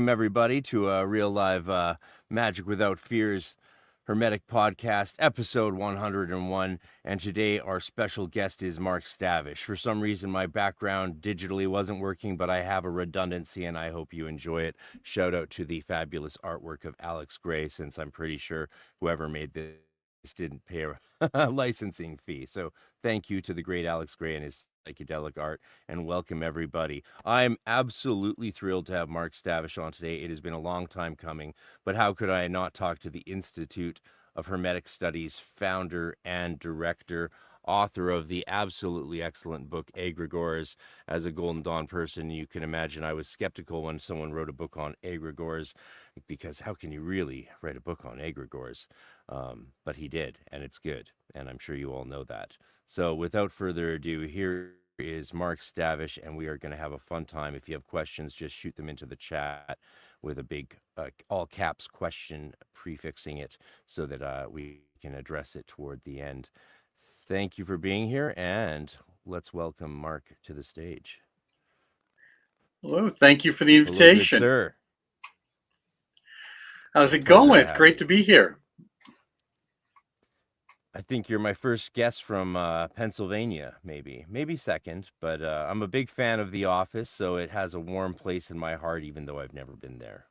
Everybody to a real live Magic Without Fears Hermetic Podcast, episode 101. And today our special guest is Mark Stavish. For some reason, my background digitally wasn't working, but I have a redundancy and I hope you enjoy it. Shout out to the fabulous artwork of Alex Gray, since I'm pretty sure whoever made this didn't pay a licensing fee. So thank you to the great Alex Gray and his psychedelic art, and welcome everybody. I'm absolutely thrilled to have Mark Stavish on today. It has been a long time coming, but how could I not talk to the Institute of Hermetic Studies founder and director, author of the absolutely excellent book Egregores. As a Golden Dawn person, you can imagine I was skeptical when someone wrote a book on Egregores, because how can you really write a book on Egregores? But he did, and it's good, and I'm sure you all know that. So without further ado, here is Mark Stavish, and we are going to have a fun time. If you have questions, just shoot them into the chat with a big all caps question prefixing it so that we can address it toward the end. Thank you for being here, and let's welcome Mark to the stage. Hello, thank you for the invitation. Hello, good sir. How's it going? It's great to be here. I think you're my first guest from Pennsylvania, maybe second, but I'm a big fan of The Office, so it has a warm place in my heart, even though I've never been there.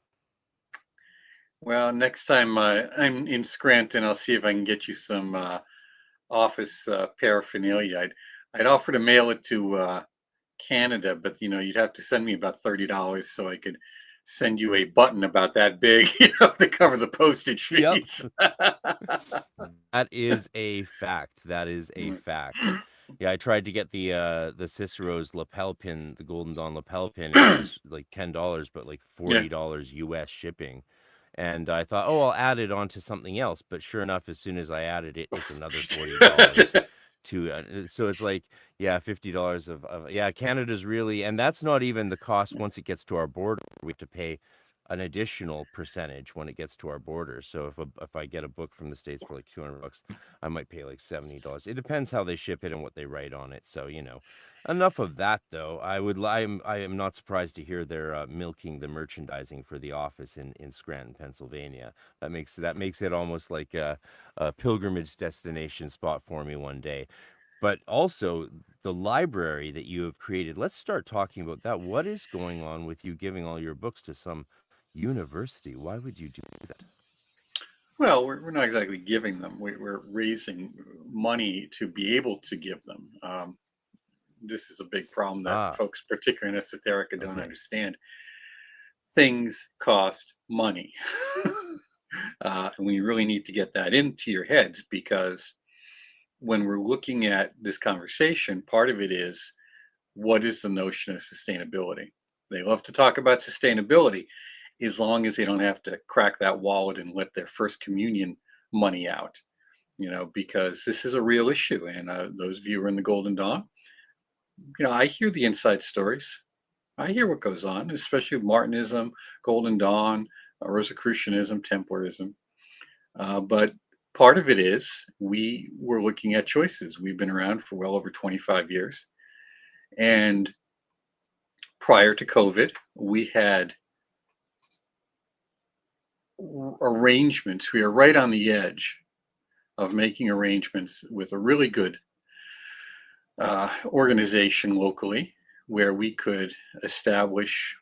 Well, next time I'm in Scranton, I'll see if I can get you some Office paraphernalia. I'd offer to mail it to Canada, but you'd have to send me about $30 so I could send you a button about that big, to cover the postage fees. Yep. That is a fact. Yeah, I tried to get the Cicero's lapel pin, the Golden Dawn lapel pin. It was like $10, but like $40 US shipping. And I thought, I'll add it onto something else. But sure enough, as soon as I added it, it's another $40 to. So it's like, $50 of Canada's really, and that's not even the cost once it gets to our border. We have to pay an additional percentage when it gets to our border. So if I get a book from the States for like $200, I might pay like $70. It depends how they ship it and what they write on it. So, enough of that though. I am not surprised to hear they're milking the merchandising for The Office in Scranton, Pennsylvania. That makes it almost like a pilgrimage destination spot for me one day. But also the library that you have created. Let's start talking about that. What is going on with you giving all your books to some university? Why would you do that? Well, we're not exactly giving them. We're raising money to be able to give them. This is a big problem that folks, particularly in esoterica, don't understand. Things cost money. And we really need to get that into your heads, because when we're looking at this conversation, part of it is, what is the notion of sustainability? They love to talk about sustainability as long as they don't have to crack that wallet and let their first communion money out, because this is a real issue. And those of you who are in the Golden Dawn, I hear the inside stories. I hear what goes on, especially with Martinism, Golden Dawn, Rosicrucianism, Templarism. But part of it is we were looking at choices. We've been around for well over 25 years. And prior to COVID, we had arrangements. We are right on the edge of making arrangements with a really good organization locally, where we could establish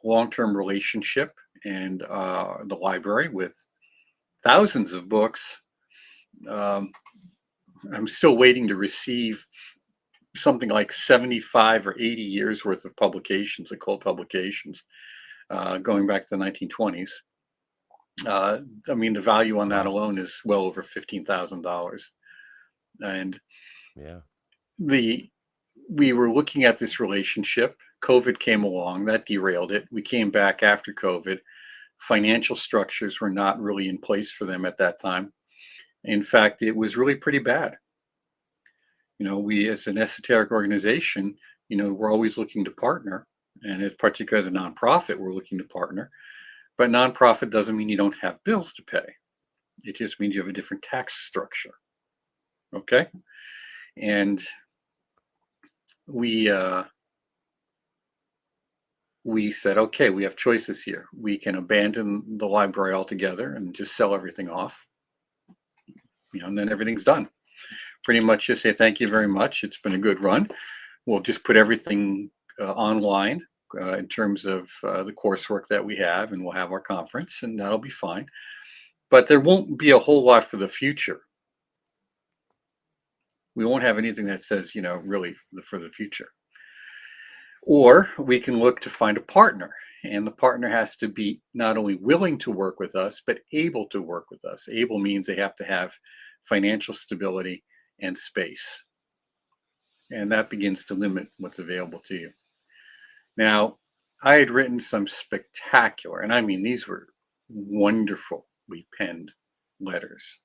long-term relationship and the library with thousands of books. I'm still waiting to receive something like 75 or 80 years worth of publications, occult publications, going back to the 1920s. The value on that alone is well over $15,000. And we were looking at this relationship. COVID came along, that derailed it. We came back after COVID. Financial structures were not really in place for them at that time. In fact, it was really pretty bad. We, as an esoteric organization, we're always looking to partner. And particularly as a nonprofit, we're looking to partner. But nonprofit doesn't mean you don't have bills to pay. It just means you have a different tax structure. Okay? And we we said, okay, we have choices here. We can abandon the library altogether and just sell everything off, and then everything's done. Pretty much just say, thank you very much. It's been a good run. We'll just put everything online in terms of the coursework that we have, and we'll have our conference, and that'll be fine. But there won't be a whole lot for the future. We won't have anything that says, really for the future. Or we can look to find a partner, and the partner has to be not only willing to work with us, but able to work with us. Able means they have to have financial stability and space. And that begins to limit what's available to you. Now, I had written some spectacular, and I mean, these were wonderfully penned letters.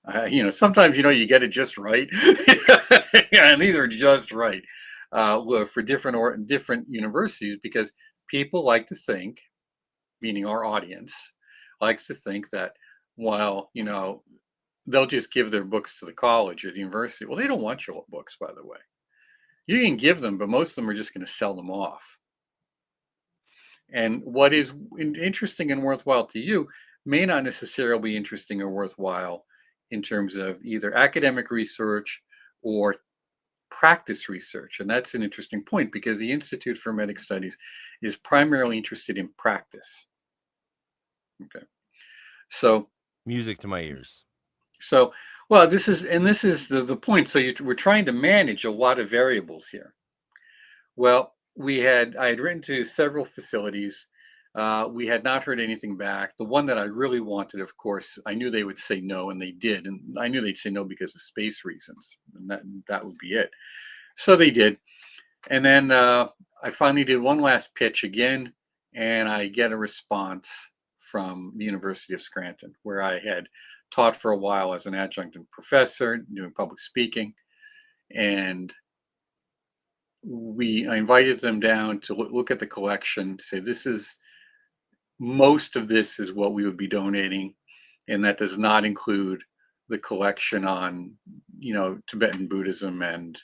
Sometimes, you get it just right. And these are just right. For different universities, because people like to think, meaning our audience, likes to think that, while, they'll just give their books to the college or the university. Well, they don't want your books, by the way. You can give them, but most of them are just going to sell them off. And what is interesting and worthwhile to you may not necessarily be interesting or worthwhile in terms of either academic research or practice research. And that's an interesting point, because the Institute for Hermetic Studies is primarily interested in practice. Okay. So music to my ears. So, well, this is the point. So we're trying to manage a lot of variables here. Well, I had written to several facilities. We had not heard anything back. The one that I really wanted, of course, I knew they would say no, and they did. And I knew they'd say no because of space reasons, and that would be it. So they did. And then I finally did one last pitch again, and I get a response from the University of Scranton, where I had taught for a while as an adjunct professor, doing public speaking. And I invited them down to look at the collection, say, most of this is what we would be donating. And that does not include the collection on, Tibetan Buddhism and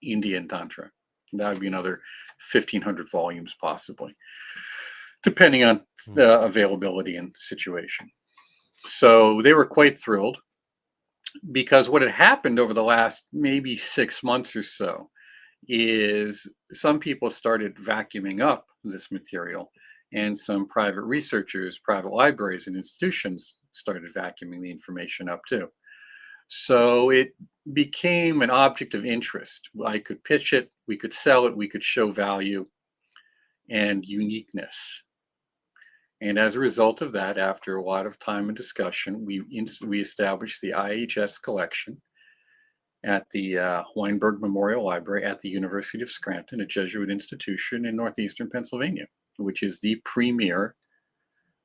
Indian Tantra. That would be another 1,500 volumes, possibly, depending on the availability and situation. So they were quite thrilled, because what had happened over the last maybe 6 months or so is some people started vacuuming up this material, and some private researchers, private libraries, and institutions started vacuuming the information up too. So it became an object of interest. I could pitch it, we could sell it, we could show value and uniqueness. And as a result of that, after a lot of time and discussion, we established the IHS collection at the Weinberg Memorial Library at the University of Scranton, a Jesuit institution in northeastern Pennsylvania, which is the premier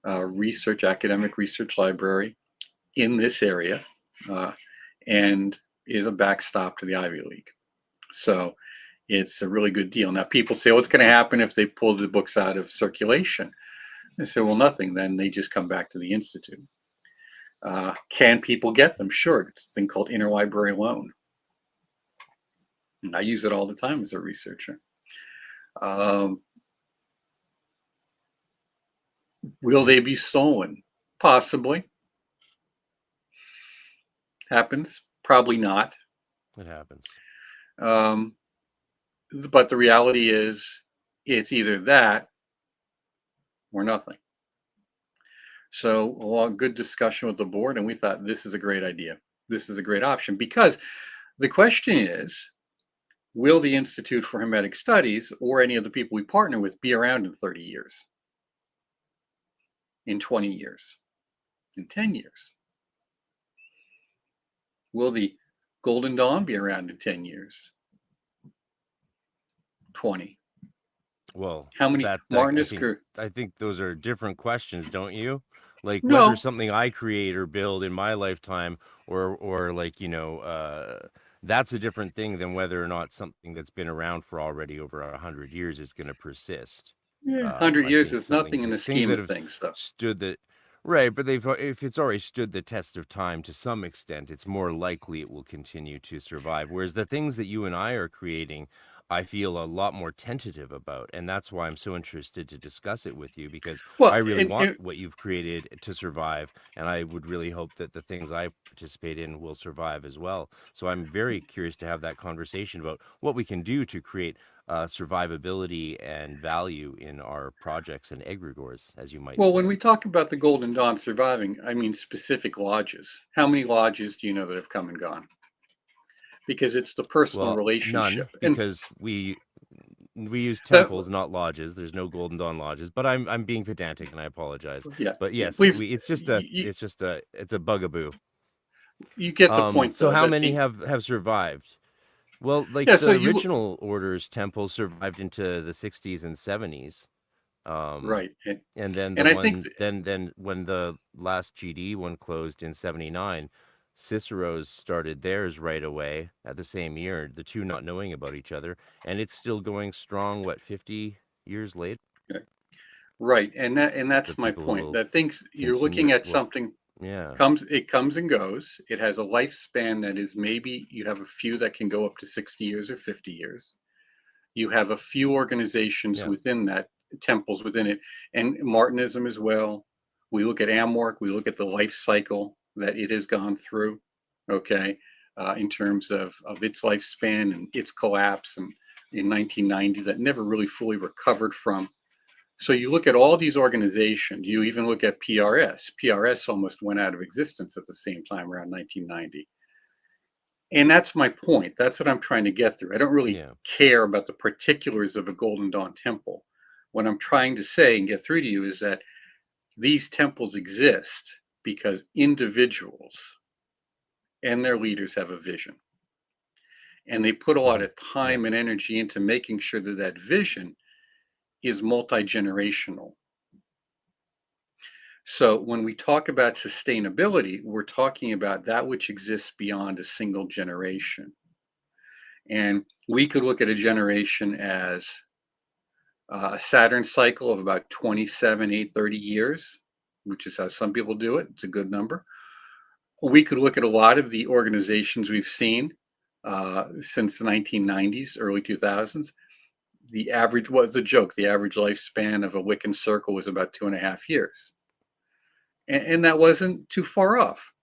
academic research library in this area, and is a backstop to the Ivy League. So it's a really good deal. Now, people say, what's going to happen if they pull the books out of circulation? I say, well, nothing. Then they just come back to the Institute. Can people get them? Sure. It's a thing called interlibrary loan. And I use it all the time as a researcher. Will they be stolen? Possibly. Happens. Probably not. It happens. But the reality is, it's either that or nothing. So a lot of good discussion with the board, and we thought this is a great idea. This is a great option, because the question is, will the Institute for Hermetic Studies or any of the people we partner with be around in 30 years, in 20 years, in 10 years? Will the Golden Dawn be around in 10 years? 20? Well, how many Martinist? I think those are different questions, don't you? Like, no. Whether something I create or build in my lifetime, or like, that's a different thing than whether or not something that's been around for already over 100 years is going to persist. Yeah, 100 years is nothing in the scheme of things, though. Right, but if it's already stood the test of time to some extent, it's more likely it will continue to survive. Whereas the things that you and I are creating, I feel a lot more tentative about, and that's why I'm so interested to discuss it with you, because I Well, really want what you've created to survive, and I would really hope that the things I participate in will survive as well. So I'm very curious to have that conversation about what we can do to create survivability and value in our projects and egregores, as you might well, when say. we talk about the Golden Dawn surviving, I mean specific lodges. How many lodges do you know that have come and gone? Because it's the personal Well, relationship. none, And because we use that, temples, not lodges. There's no Golden Dawn lodges, but I'm being pedantic, and I apologize. yeah, But yes, please, it's a bugaboo. you get the point So though, how that many the, have survived? Well, like yeah, so the you, original order's temples survived into the 60s and 70s. Um, right. and then the And I think, one then when the last GD one closed in 79, Cicero's started theirs right away at the same year, the two not knowing about each other, and it's still going strong, what, 50 years later? right. And The that's my people who point. will That things you're continue looking it at will, something yeah. comes and goes. It has a lifespan that is, maybe you have a few that can go up to 60 years or 50 years. You have a few organizations Yeah. within that, temples within it, and Martinism as well. We look at Amorc, we look at the life cycle that it has gone through, okay, in terms of its lifespan and its collapse and in 1990 that never really fully recovered from. So you look at all these organizations, you even look at PRS. PRS almost went out of existence at the same time around 1990. And that's my point. That's what I'm trying to get through. I don't really Yeah. care about the particulars of a Golden Dawn temple. What I'm trying to say and get through to you is that these temples exist because individuals and their leaders have a vision. And they put a lot Hmm. of Yeah. time and energy into making sure that that vision is multi-generational. So when we talk about sustainability, we're talking about that which exists beyond a single generation. And we could look at a generation as a Saturn cycle of about 27, 8, 30 years, which is how some people do it. It's a good number. We could look at a lot of the organizations we've seen since the 1990s, early 2000s. The average was a joke. The average lifespan of a Wiccan circle was about 2.5 years. And that wasn't too far off.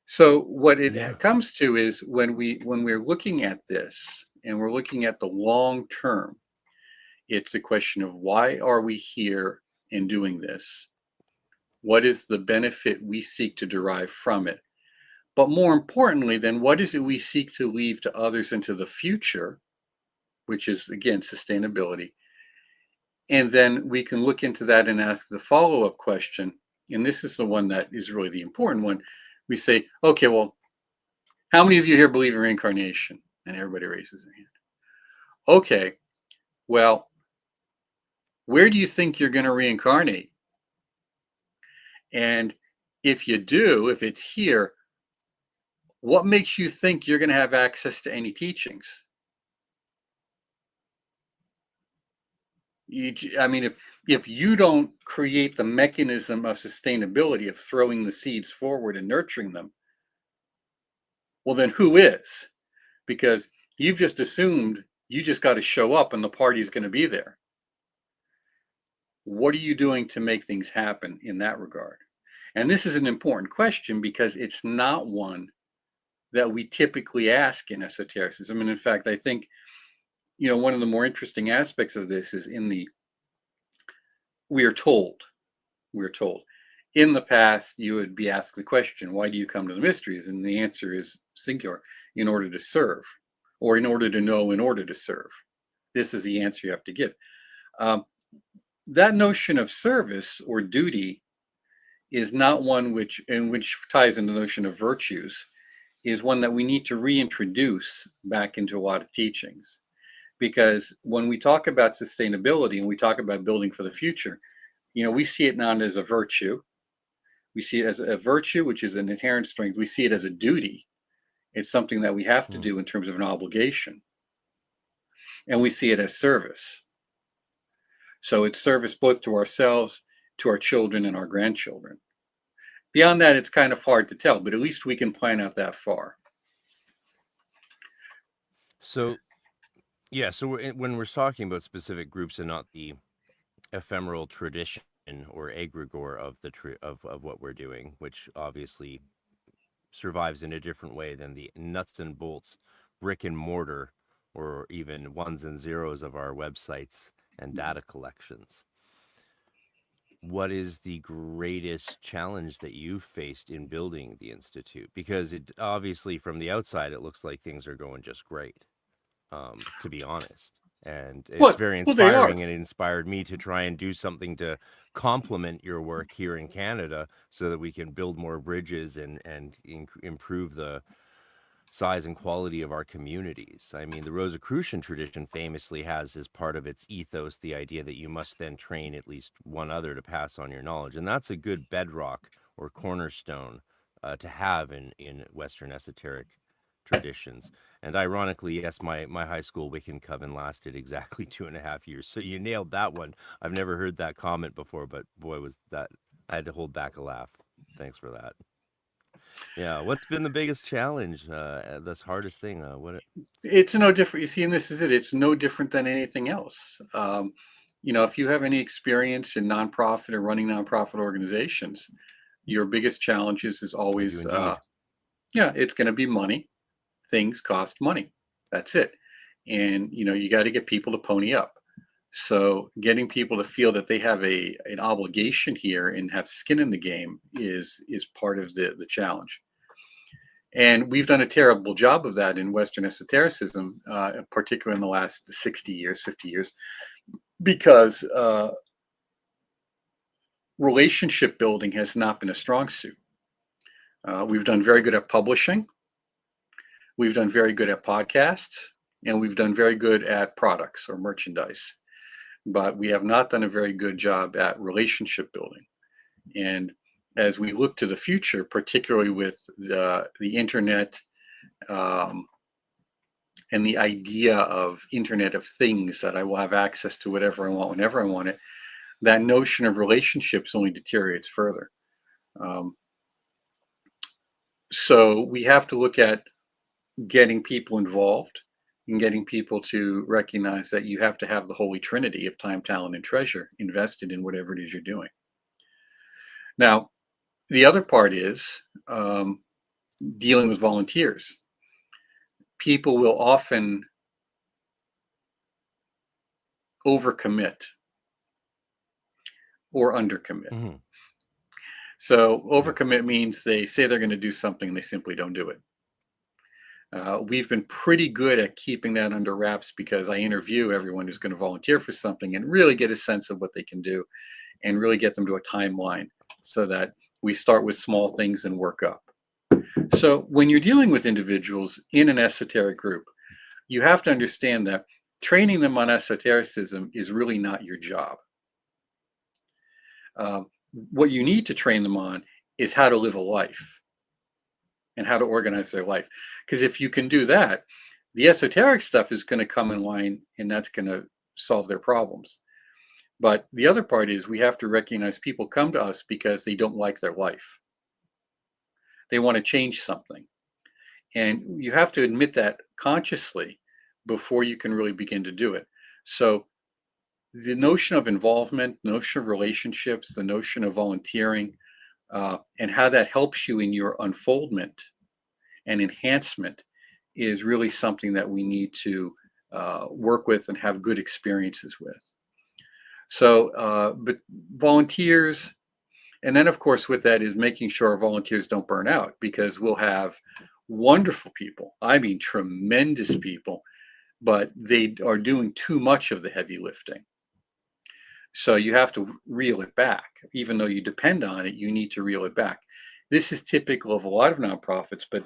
So what Yeah. it comes to is when we're looking at this and we're looking at the long term, it's a question of why are we here and doing this? What is the benefit we seek to derive from it? But more importantly, then, what is it we seek to leave to others into the future, which is, again, sustainability? And then we can look into that and ask the follow up question. And this is the one that is really the important one. We say, okay, well, how many of you here believe in reincarnation? And everybody raises their hand. Okay, well, where do you think you're going to reincarnate? And if you do, if it's here, what makes you think you're going to have access to any teachings? I mean, if you don't create the mechanism of sustainability of throwing the seeds forward and nurturing them, well, then who is? Because you've just assumed you just got to show up and the party's going to be there. What are you doing to make things happen in that regard? And this is an important question because it's not one that we typically ask in esotericism. And in fact, I think, one of the more interesting aspects of this is we are told, in the past, you would be asked the question, why do you come to the mysteries? And the answer is singular, in order to serve, or in order to know, in order to serve. This is the answer you have to give. That notion of service or duty is not one which ties into the notion of virtues, is one that we need to reintroduce back into a lot of teachings. Because when we talk about sustainability and we talk about building for the future, we see it not as a virtue. We see it as a virtue, which is an inherent strength. We see it as a duty. It's something that we have to do in terms of an obligation. And we see it as service. So it's service both to ourselves, to our children, and our grandchildren. Beyond that, it's kind of hard to tell, but at least we can plan out that far. So Yeah. So when we're talking about specific groups and not the ephemeral tradition or egregore of of what we're doing, which obviously survives in a different way than the nuts and bolts, brick and mortar, or even ones and zeros of our websites and data collections. What is the greatest challenge that you've faced in building the Institute? Because it obviously from the outside, it looks like things are going just great, to be honest. And it's very Well, they are. inspiring, and it inspired me to try and do something to complement your work here in Canada so that we can build more bridges and improve the size and quality of our communities. I mean, the Rosicrucian tradition famously has as part of its ethos the idea that you must then train at least one other to pass on your knowledge. And that's a good bedrock or cornerstone to have in Western esoteric traditions. And ironically, yes, my high school Wiccan coven lasted exactly 2.5 years. So you nailed that one. I've never heard that comment before, but boy, was that, I had to hold back a laugh. Thanks for that. Yeah, what's been the biggest challenge? This hardest thing? It's no different. You see, and this is it. It's no different than anything else. If you have any experience in nonprofit or running nonprofit organizations, your biggest challenges is I do always, indeed. yeah, it's going to be money. Things cost money. That's it. And you got to get people to pony up. So getting people to feel that they have an obligation here and have skin in the game is part of the challenge. And we've done a terrible job of that in Western esotericism, particularly in the last 60 years, 50 years, because relationship building has not been a strong suit. We've done very good at publishing, we've done very good at podcasts, and we've done very good at products or merchandise. But we have not done a very good job at relationship building. And as we look to the future, particularly with the internet, um, and the idea of Internet of Things, that I will have access to whatever I want whenever I want it, that notion of relationships only deteriorates further. Um, so we have to look at getting people involved and getting people to recognize that you have to have the holy trinity of time, talent, and treasure invested in whatever it is you're doing. Now, the other part is dealing with volunteers. People will often overcommit or undercommit. Hmm. So Yeah. overcommit means they say they're going to do something and they simply don't do it. We've been pretty good at keeping that under wraps because I interview everyone who's going to volunteer for something and really get a sense of what they can do and really get them to a timeline so that we start with small things and work up. So when you're dealing with individuals in an esoteric group, you have to understand that training them on esotericism is really not your job. What you need to train them on is how to live a life and how to organize their life. Because if you can do that, the esoteric stuff is going to come in line and that's going to solve their problems. But the other part is we have to recognize people come to us because they don't like their life. They want to change something. And you have to admit that consciously before you can really begin to do it. So the notion of involvement, notion of relationships, the notion of volunteering, and how that helps you in your unfoldment and enhancement is really something that we need to work with and have good experiences with. So, but volunteers, and then of course with that is making sure our volunteers don't burn out, because we'll have wonderful people, I mean tremendous people, but they are doing too much of the heavy lifting. So you have to reel it back. Even though you depend on it, you need to reel it back. This is typical of a lot of nonprofits, but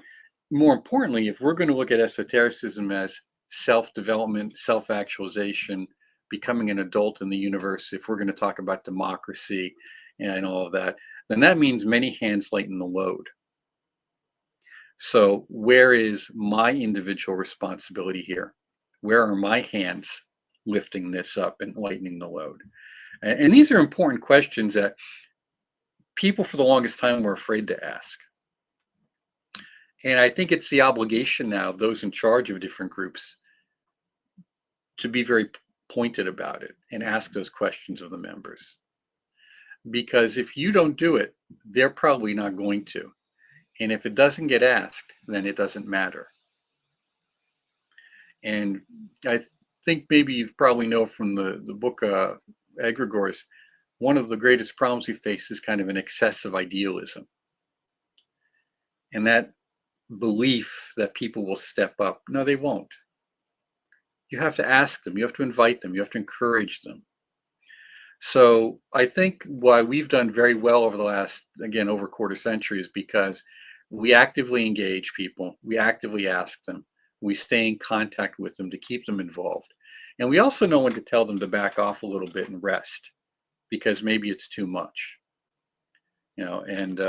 more importantly, if we're going to look at esotericism as self-development, self-actualization, becoming an adult in the universe, if we're going to talk about democracy and all of that, then that means many hands lighten the load. So where is my individual responsibility here? Where are my hands lifting this up and lightening the load? And these are important questions that people for the longest time were afraid to ask. And I think it's the obligation now of those in charge of different groups to be very pointed about it and ask those questions of the members. Because if you don't do it, they're probably not going to. And if it doesn't get asked, then it doesn't matter. And I think maybe you probably know from the book Egregores, one of the greatest problems we face is kind of an excessive idealism. And that belief that people will step up. No, they won't. You have to ask them. You have to invite them. You have to encourage them. So I think why we've done very well over the last, again, over a quarter century is because we actively engage people. We actively ask them. We stay in contact with them to keep them involved. And we also know when to tell them to back off a little bit and rest, because maybe it's too much. And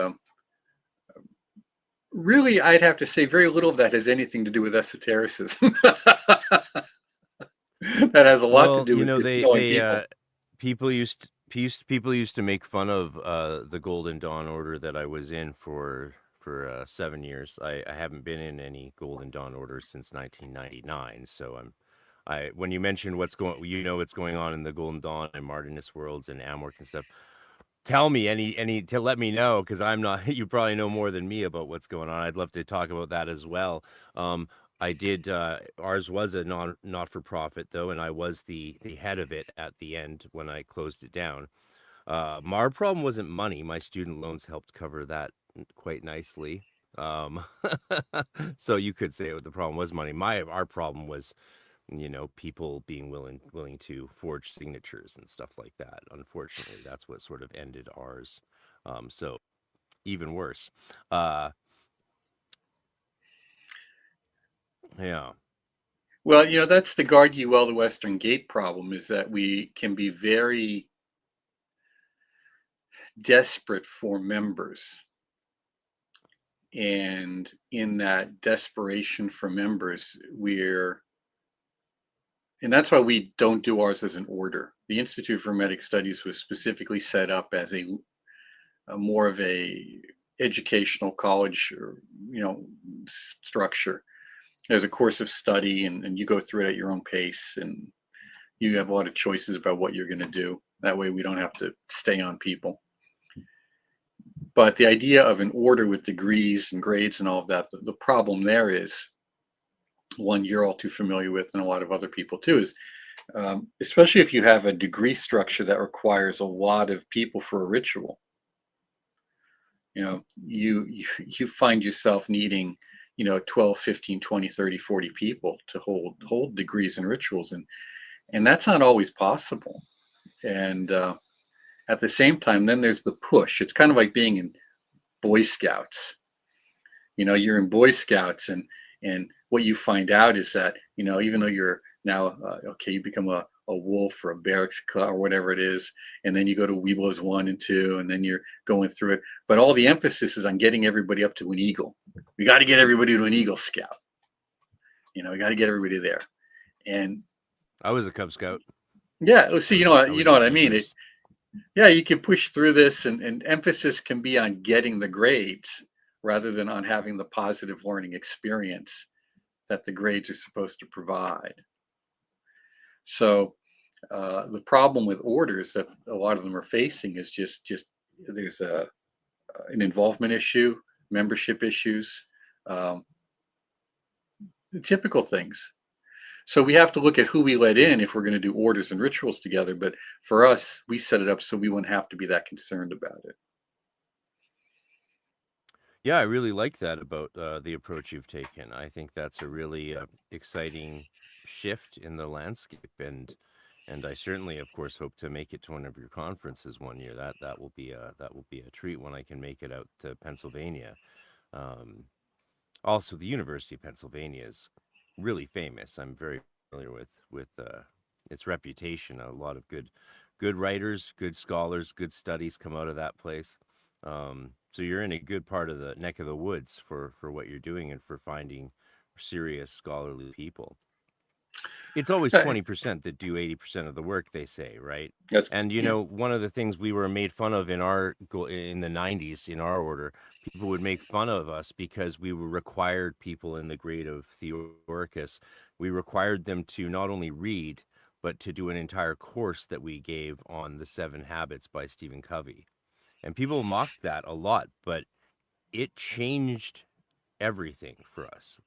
really, I'd have to say very little of that has anything to do with esotericism. That has a lot to do with just knowing people. People used to make fun of the Golden Dawn order that I was in for 7 years. I haven't been in any Golden Dawn orders since 1999. So when you mentioned what's going on in the Golden Dawn and Martinist worlds and Amorc and stuff, tell me any to let me know, because I'm not. You probably know more than me about what's going on. I'd love to talk about that as well. I did. Ours was a not-for-profit though, and I was the head of it at the end when I closed it down. Our problem wasn't money. My student loans helped cover that quite nicely. So you could say the problem was money. Our problem was, people being willing to forge signatures and stuff like that. Unfortunately, that's what sort of ended ours. So even worse. Yeah. Well, that's the guard ye well the Western Gate problem, is that we can be very desperate for members. And in that desperation for members, and that's why we don't do ours as an order. The Institute for Hermetic Studies was specifically set up as a more of a educational college, structure. There's a course of study, and you go through it at your own pace, and you have a lot of choices about what you're going to do. That way we don't have to stay on people. But the idea of an order with degrees and grades and all of that, the problem there is, one you're all too familiar with, and a lot of other people too, is especially if you have a degree structure that requires a lot of people for a ritual. You find yourself needing 12, 15, 20, 30, 40 people to hold degrees and rituals, and that's not always possible. And at the same time, then there's the push. It's kind of like being in Boy Scouts. You're in Boy Scouts, and what you find out is that even though you're now you become a wolf or a barracks or whatever it is, and then you go to Weeblos 1 and 2, and then you're going through it, but all the emphasis is on getting everybody up to an eagle. We got to get everybody to an Eagle Scout. We got to get everybody there. And I was a Cub Scout. Yeah, see, you know what I mean. You can push through this, and emphasis can be on getting the grades rather than on having the positive learning experience that the grades are supposed to provide. So the problem with orders that a lot of them are facing is just there's an involvement issue, membership issues, the typical things. So we have to look at who we let in if we're going to do orders and rituals together. But for us, we set it up so we wouldn't have to be that concerned about it. Yeah, I really like that about the approach you've taken. I think that's a really exciting shift in the landscape, and I certainly, of course, hope to make it to one of your conferences one year. That will be a treat when I can make it out to Pennsylvania. Also, the University of Pennsylvania is really famous. I'm very familiar with its reputation. A lot of good writers, good scholars, good studies come out of that place. So you're in a good part of the neck of the woods for what you're doing and for finding serious scholarly people. It's always 20% that do 80% of the work, they say, right? And one of the things we were made fun of in the 90s in our order, people would make fun of us because we were required people in the grade of Theoricus. we required them to not only read, but to do an entire course that we gave on the 7 Habits by Stephen Covey. And people mocked that a lot, but it changed everything for us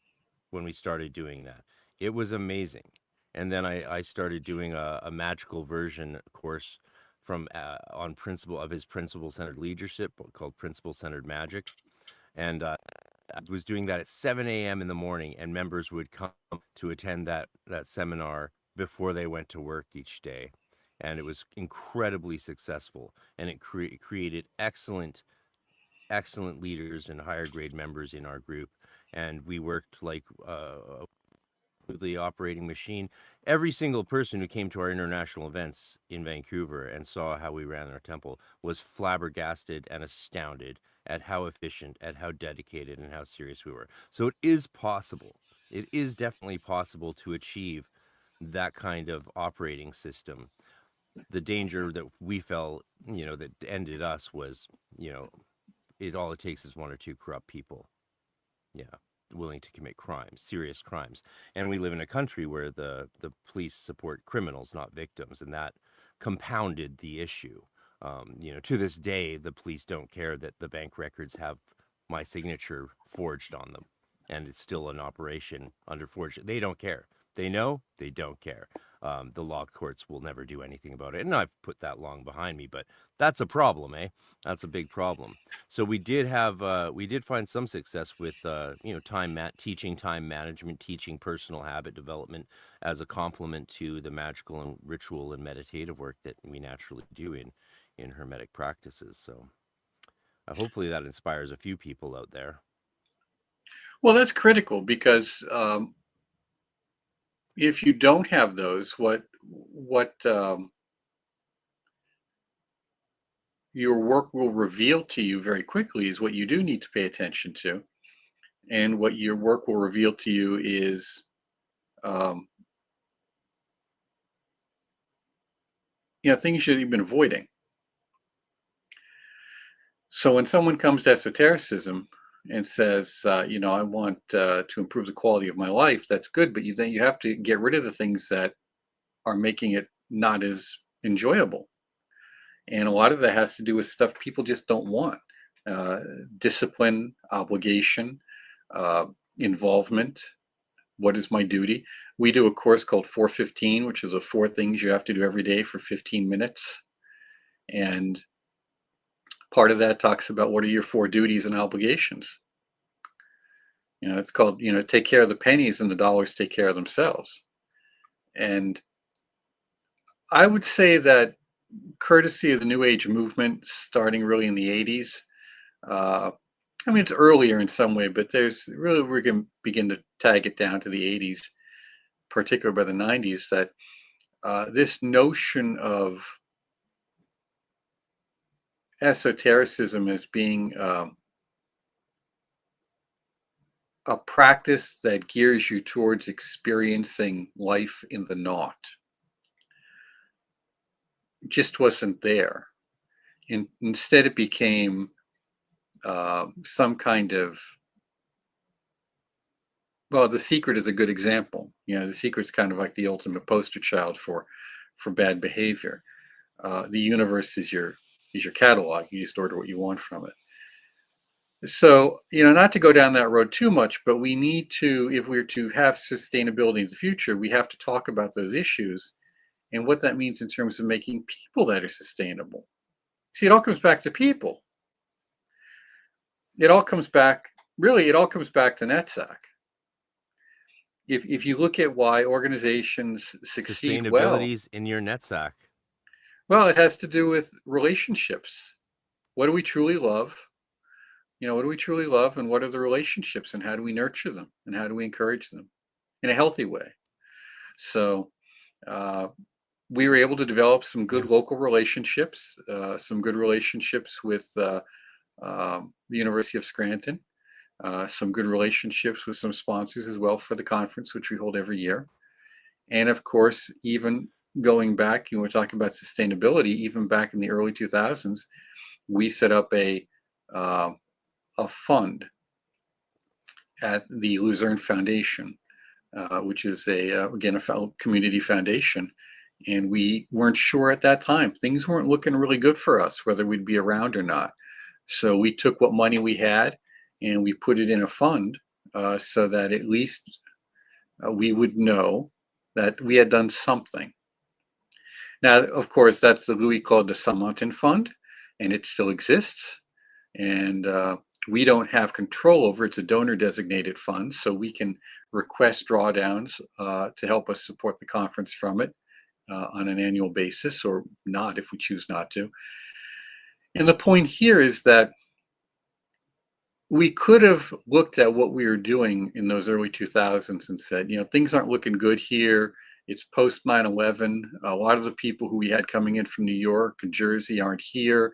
when we started doing that. It was amazing. And then I started doing a magical version course from on principle of his principle-centered leadership called Principle-Centered Magick. And I was doing that at 7 a.m. in the morning, and members would come to attend that seminar before they went to work each day. And it was incredibly successful, and it created excellent leaders and higher grade members in our group. And we worked like the operating machine. Every single person who came to our international events in Vancouver and saw how we ran our temple was flabbergasted and astounded at how efficient, at how dedicated, and how serious we were. So it is possible. It is definitely possible to achieve that kind of operating system. The danger that we felt, that ended us was, all it takes is 1 or 2 corrupt people. Yeah. Willing to commit crimes, serious crimes. And we live in a country where the police support criminals, not victims, and that compounded the issue. To this day, the police don't care that the bank records have my signature forged on them, and it's still an operation under forged. They don't care. They know, they don't care. The law courts will never do anything about it. And I've put that long behind me, but that's a problem, eh? That's a big problem. So we did find some success with, teaching time management, teaching personal habit development as a complement to the magical and ritual and meditative work that we naturally do in Hermetic practices. So hopefully that inspires a few people out there. Well, that's critical because if you don't have those, what your work will reveal to you very quickly is what you do need to pay attention to, and what your work will reveal to you is things you've been avoiding. So when someone comes to esotericism and says, I want to improve the quality of my life, that's good, but then you have to get rid of the things that are making it not as enjoyable. And a lot of that has to do with stuff people just don't want. Discipline, obligation, involvement. What is my duty? We do a course called 415, which is the 4 things you have to do every day for 15 minutes. And part of that talks about what are your 4 duties and obligations. It's called, take care of the pennies and the dollars take care of themselves. And I would say that courtesy of the New Age movement starting really in the 80s, it's earlier in some way, but we're going to begin to tag it down to the 80s, particularly by the 90s, that this notion of esotericism as being a practice that gears you towards experiencing life in the not just wasn't there. Instead, it became some kind of, well, The Secret is a good example. The Secret's kind of like the ultimate poster child for bad behavior. The universe is your catalog. You just order what you want from it. So, not to go down that road too much, but we need to, if we're to have sustainability in the future, we have to talk about those issues and what that means in terms of making people that are sustainable. See, it all comes back to people. It all comes back to NetSac. If you look at why organizations succeed well, sustainability's in your NetSac. Well, it has to do with relationships. What do we truly love? What do we truly love, and what are the relationships, and how do we nurture them, and how do we encourage them in a healthy way? So we were able to develop some good local relationships, some good relationships with the University of Scranton, some good relationships with some sponsors as well for the conference, which we hold every year. And of course, even going back, we're talking about sustainability, even back in the early 2000s, we set up a fund at the Luzerne Foundation which is again, a community foundation. And we weren't sure at that time. Things weren't looking really good for us, whether we'd be around or not. So we took what money we had and we put it in a fund so that at least we would know that we had done something. Now, of course, that's the Louis Claude de Saint-Martin Fund, and it still exists. And we don't have control over it. It's a donor-designated fund, so we can request drawdowns to help us support the conference from it on an annual basis, or not if we choose not to. And the point here is that we could have looked at what we were doing in those early 2000s and said, things aren't looking good here. It's post 9/11. A lot of the people who we had coming in from New York and Jersey aren't here.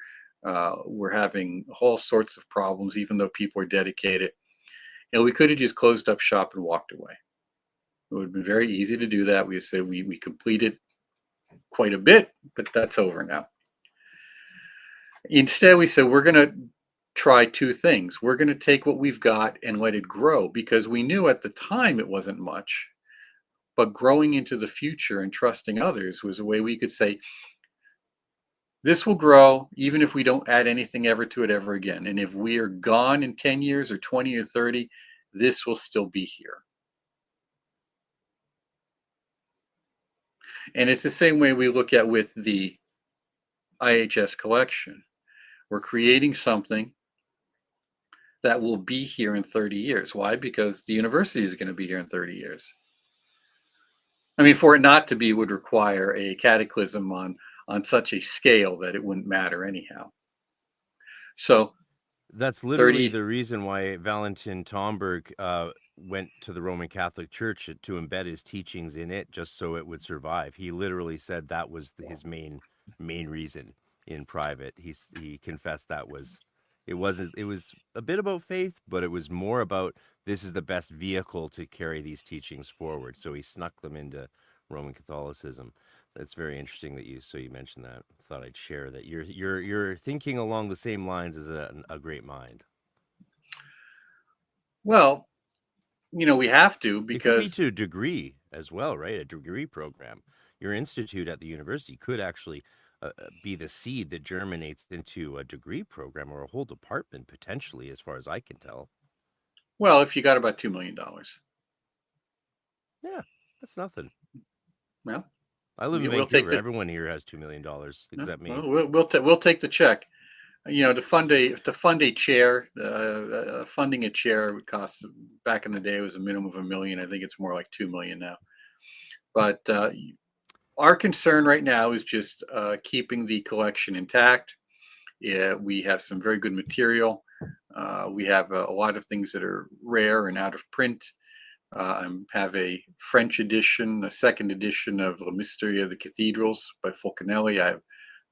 We're having all sorts of problems, even though people are dedicated. And we could have just closed up shop and walked away. It would have been very easy to do that. We would say we completed quite a bit, but that's over now. Instead, we said we're going to try two things. We're going to take what we've got and let it grow, because we knew at the time it wasn't much, but growing into the future and trusting others was a way we could say, this will grow even if we don't add anything ever to it ever again. And if we are gone in 10 years or 20 or 30, this will still be here. And it's the same way we look at with the IHS collection. We're creating something that will be here in 30 years. Why? Because the university is going to be here in 30 years. I mean, for it not to be would require a cataclysm on such a scale that it wouldn't matter anyhow. So that's literally the reason why Valentin Tomberg went to the Roman Catholic Church to embed his teachings in it, just so it would survive. He literally said that was his main reason in private. He confessed that it was a bit about faith, but it was more about this is the best vehicle to carry these teachings forward. So he snuck them into Roman Catholicism. That's very interesting that you mentioned that. I thought I'd share that you're thinking along the same lines as a great mind. Well, we have to, because it could be to a degree as well, right? A degree program. Your institute at the university could actually be the seed that germinates into a degree program or a whole department potentially, as far as I can tell. Well, if you got about $2 million. Yeah, that's nothing. Well, I live in Vancouver. Everyone here has $2 million except me. We'll take the check. To fund a chair, funding a chair would cost, back in the day, it was a minimum of $1 million. I think it's more like $2 million now. But our concern right now is just keeping the collection intact. Yeah, we have some very good material. We have a lot of things that are rare and out of print. I have a French edition, a second edition of Le Mystery of the Cathedrals by Fulcanelli. I have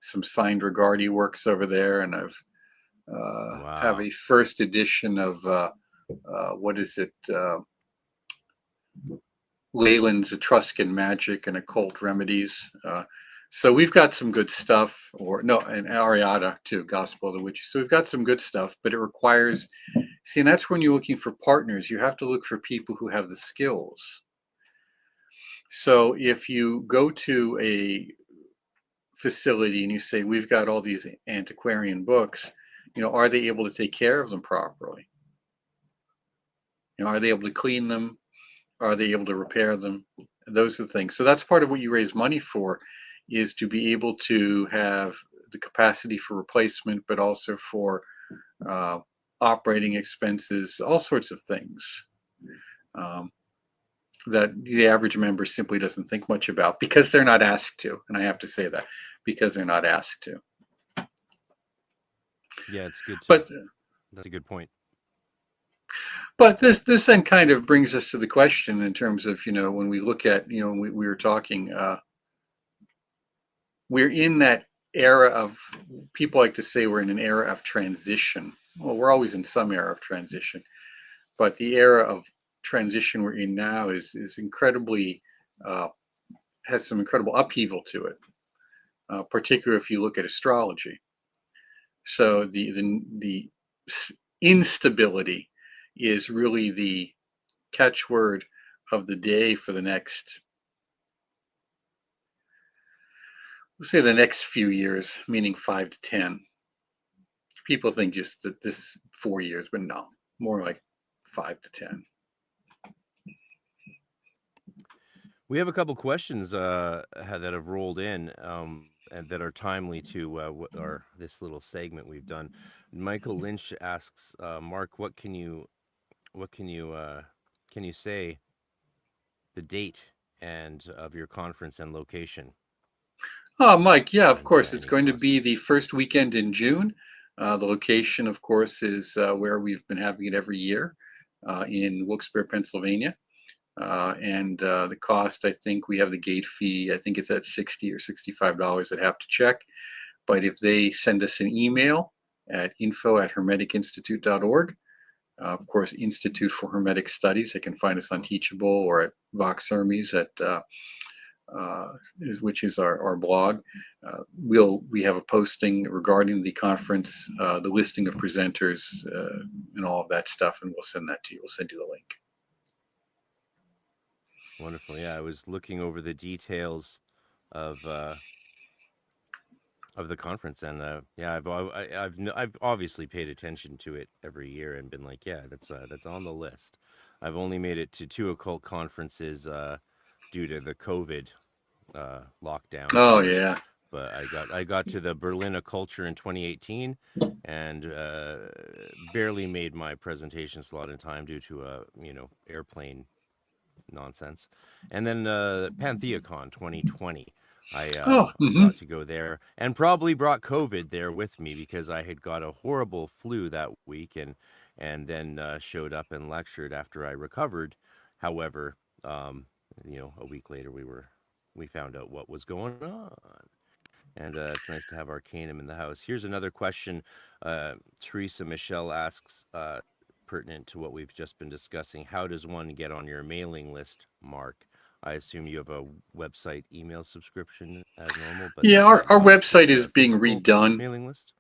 some signed Regardi works over there, and I've have a first edition of Leyland's Etruscan Magic and Occult Remedies. So we've got some good stuff, and Ariata too, Gospel of the Witches. So we've got some good stuff, but it requires, and that's when you're looking for partners. You have to look for people who have the skills. So if you go to a facility and you say, we've got all these antiquarian books, are they able to take care of them properly? Are they able to clean them? Are they able to repair them? Those are the things. So that's part of what you raise money for, is to be able to have the capacity for replacement, but also for operating expenses, all sorts of things that the average member simply doesn't think much about, because they're not asked to. And I have to say that, because they're not asked to. Yeah, it's good. That's a good point. But this then kind of brings us to the question in terms of, when we look at, we were talking, we're in that era of, people like to say we're in an era of transition. Well, we're always in some era of transition, but the era of transition we're in now is incredibly, has some incredible upheaval to it, particularly if you look at astrology. So the instability is really the catchword of the day for the next, let's say the next few years, meaning 5 to 10. People think just that this 4 years, but no, more like 5 to 10. We have a couple questions that have rolled in and that are timely to this little segment we've done. Michael Lynch asks, Mark, can you say the date and of your conference and location? Oh, Mike, yeah, of course. It's going to be the first weekend in June. The location, of course, is where we've been having it every year in Wilkes-Barre, Pennsylvania. And the cost, I think we have the gate fee. I think it's at $60 or $65. I'd have to check. But if they send us an email at info@hermeticinstitute.org, of course, Institute for Hermetic Studies, they can find us on Teachable or at Vox Hermes which is our blog. We have a posting regarding the conference, the listing of presenters, and all of that stuff, and we'll send that to you. We'll send you the link. Wonderful. Yeah, I was looking over the details of the conference, and I've obviously paid attention to it every year and been like, yeah, that's on the list. I've only made it to 2 occult conferences due to the COVID lockdown. Oh yeah. But I got to the Berlin Occulture in 2018 and barely made my presentation slot in time due to airplane nonsense. And then Pantheacon 2020. I got to go there and probably brought COVID there with me because I had got a horrible flu that week and then showed up and lectured after I recovered. However, a week later we found out what was going on. And it's nice to have Arcanum in the house. Here's another question. Teresa Michelle asks, pertinent to what we've just been discussing, how does one get on your mailing list, Mark? I assume you have a website email subscription as normal. But yeah, our website is being redone. Mailing list.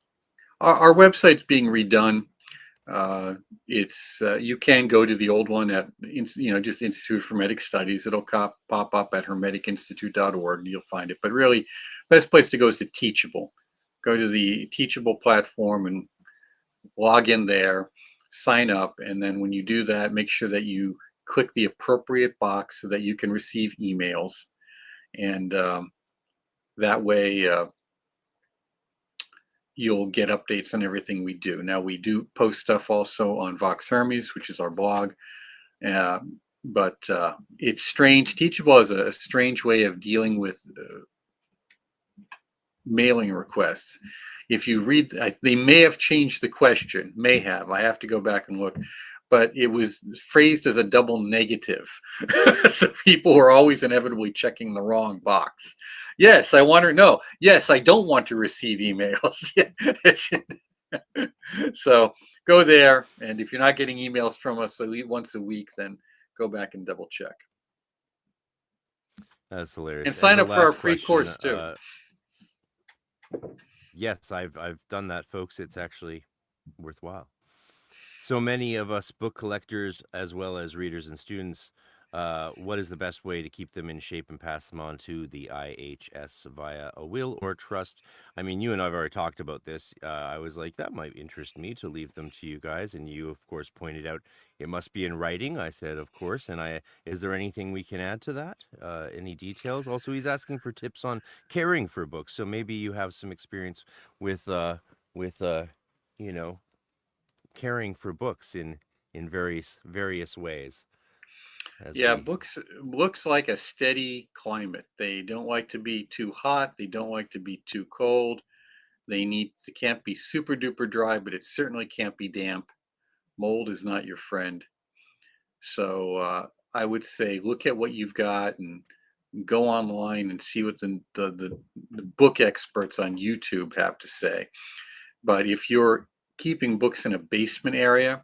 Our website's being redone. It's you can go to the old one at just Institute for Hermetic Studies. It'll pop up at hermeticinstitute.org and you'll find it. But really, best place to go is to Teachable. Go to the Teachable platform and log in there, sign up, and then when you do that, make sure that you click the appropriate box so that you can receive emails, and that way you'll get updates on everything we do. Now, we do post stuff also on Vox Hermes, which is our blog, but it's strange. Teachable is a strange way of dealing with mailing requests. If you read, they may have changed the question, may have. I have to go back and look. But it was phrased as a double negative. So people were always inevitably checking the wrong box. Yes, I want to know. Yes, I don't want to receive emails. So go there. And if you're not getting emails from us at least once a week, then go back and double check. That's hilarious. And sign up for our free course too. Yes, I've done that, folks. It's actually worthwhile. So many of us book collectors, as well as readers and students, what is the best way to keep them in shape and pass them on to the IHS via a will or trust? I mean, you and I have already talked about this. I was like, that might interest me to leave them to you guys. And you, of course, pointed out it must be in writing. I said, of course. And is there anything we can add to that? Any details? Also, he's asking for tips on caring for books. So maybe you have some experience with caring for books in various ways. Books looks like a steady climate. They don't like to be too hot. They don't like to be too cold. They can't be super duper dry, but it certainly can't be damp. Mold is not your friend. So I would say look at what you've got and go online and see what the book experts on YouTube have to say. But if you're keeping books in a basement area,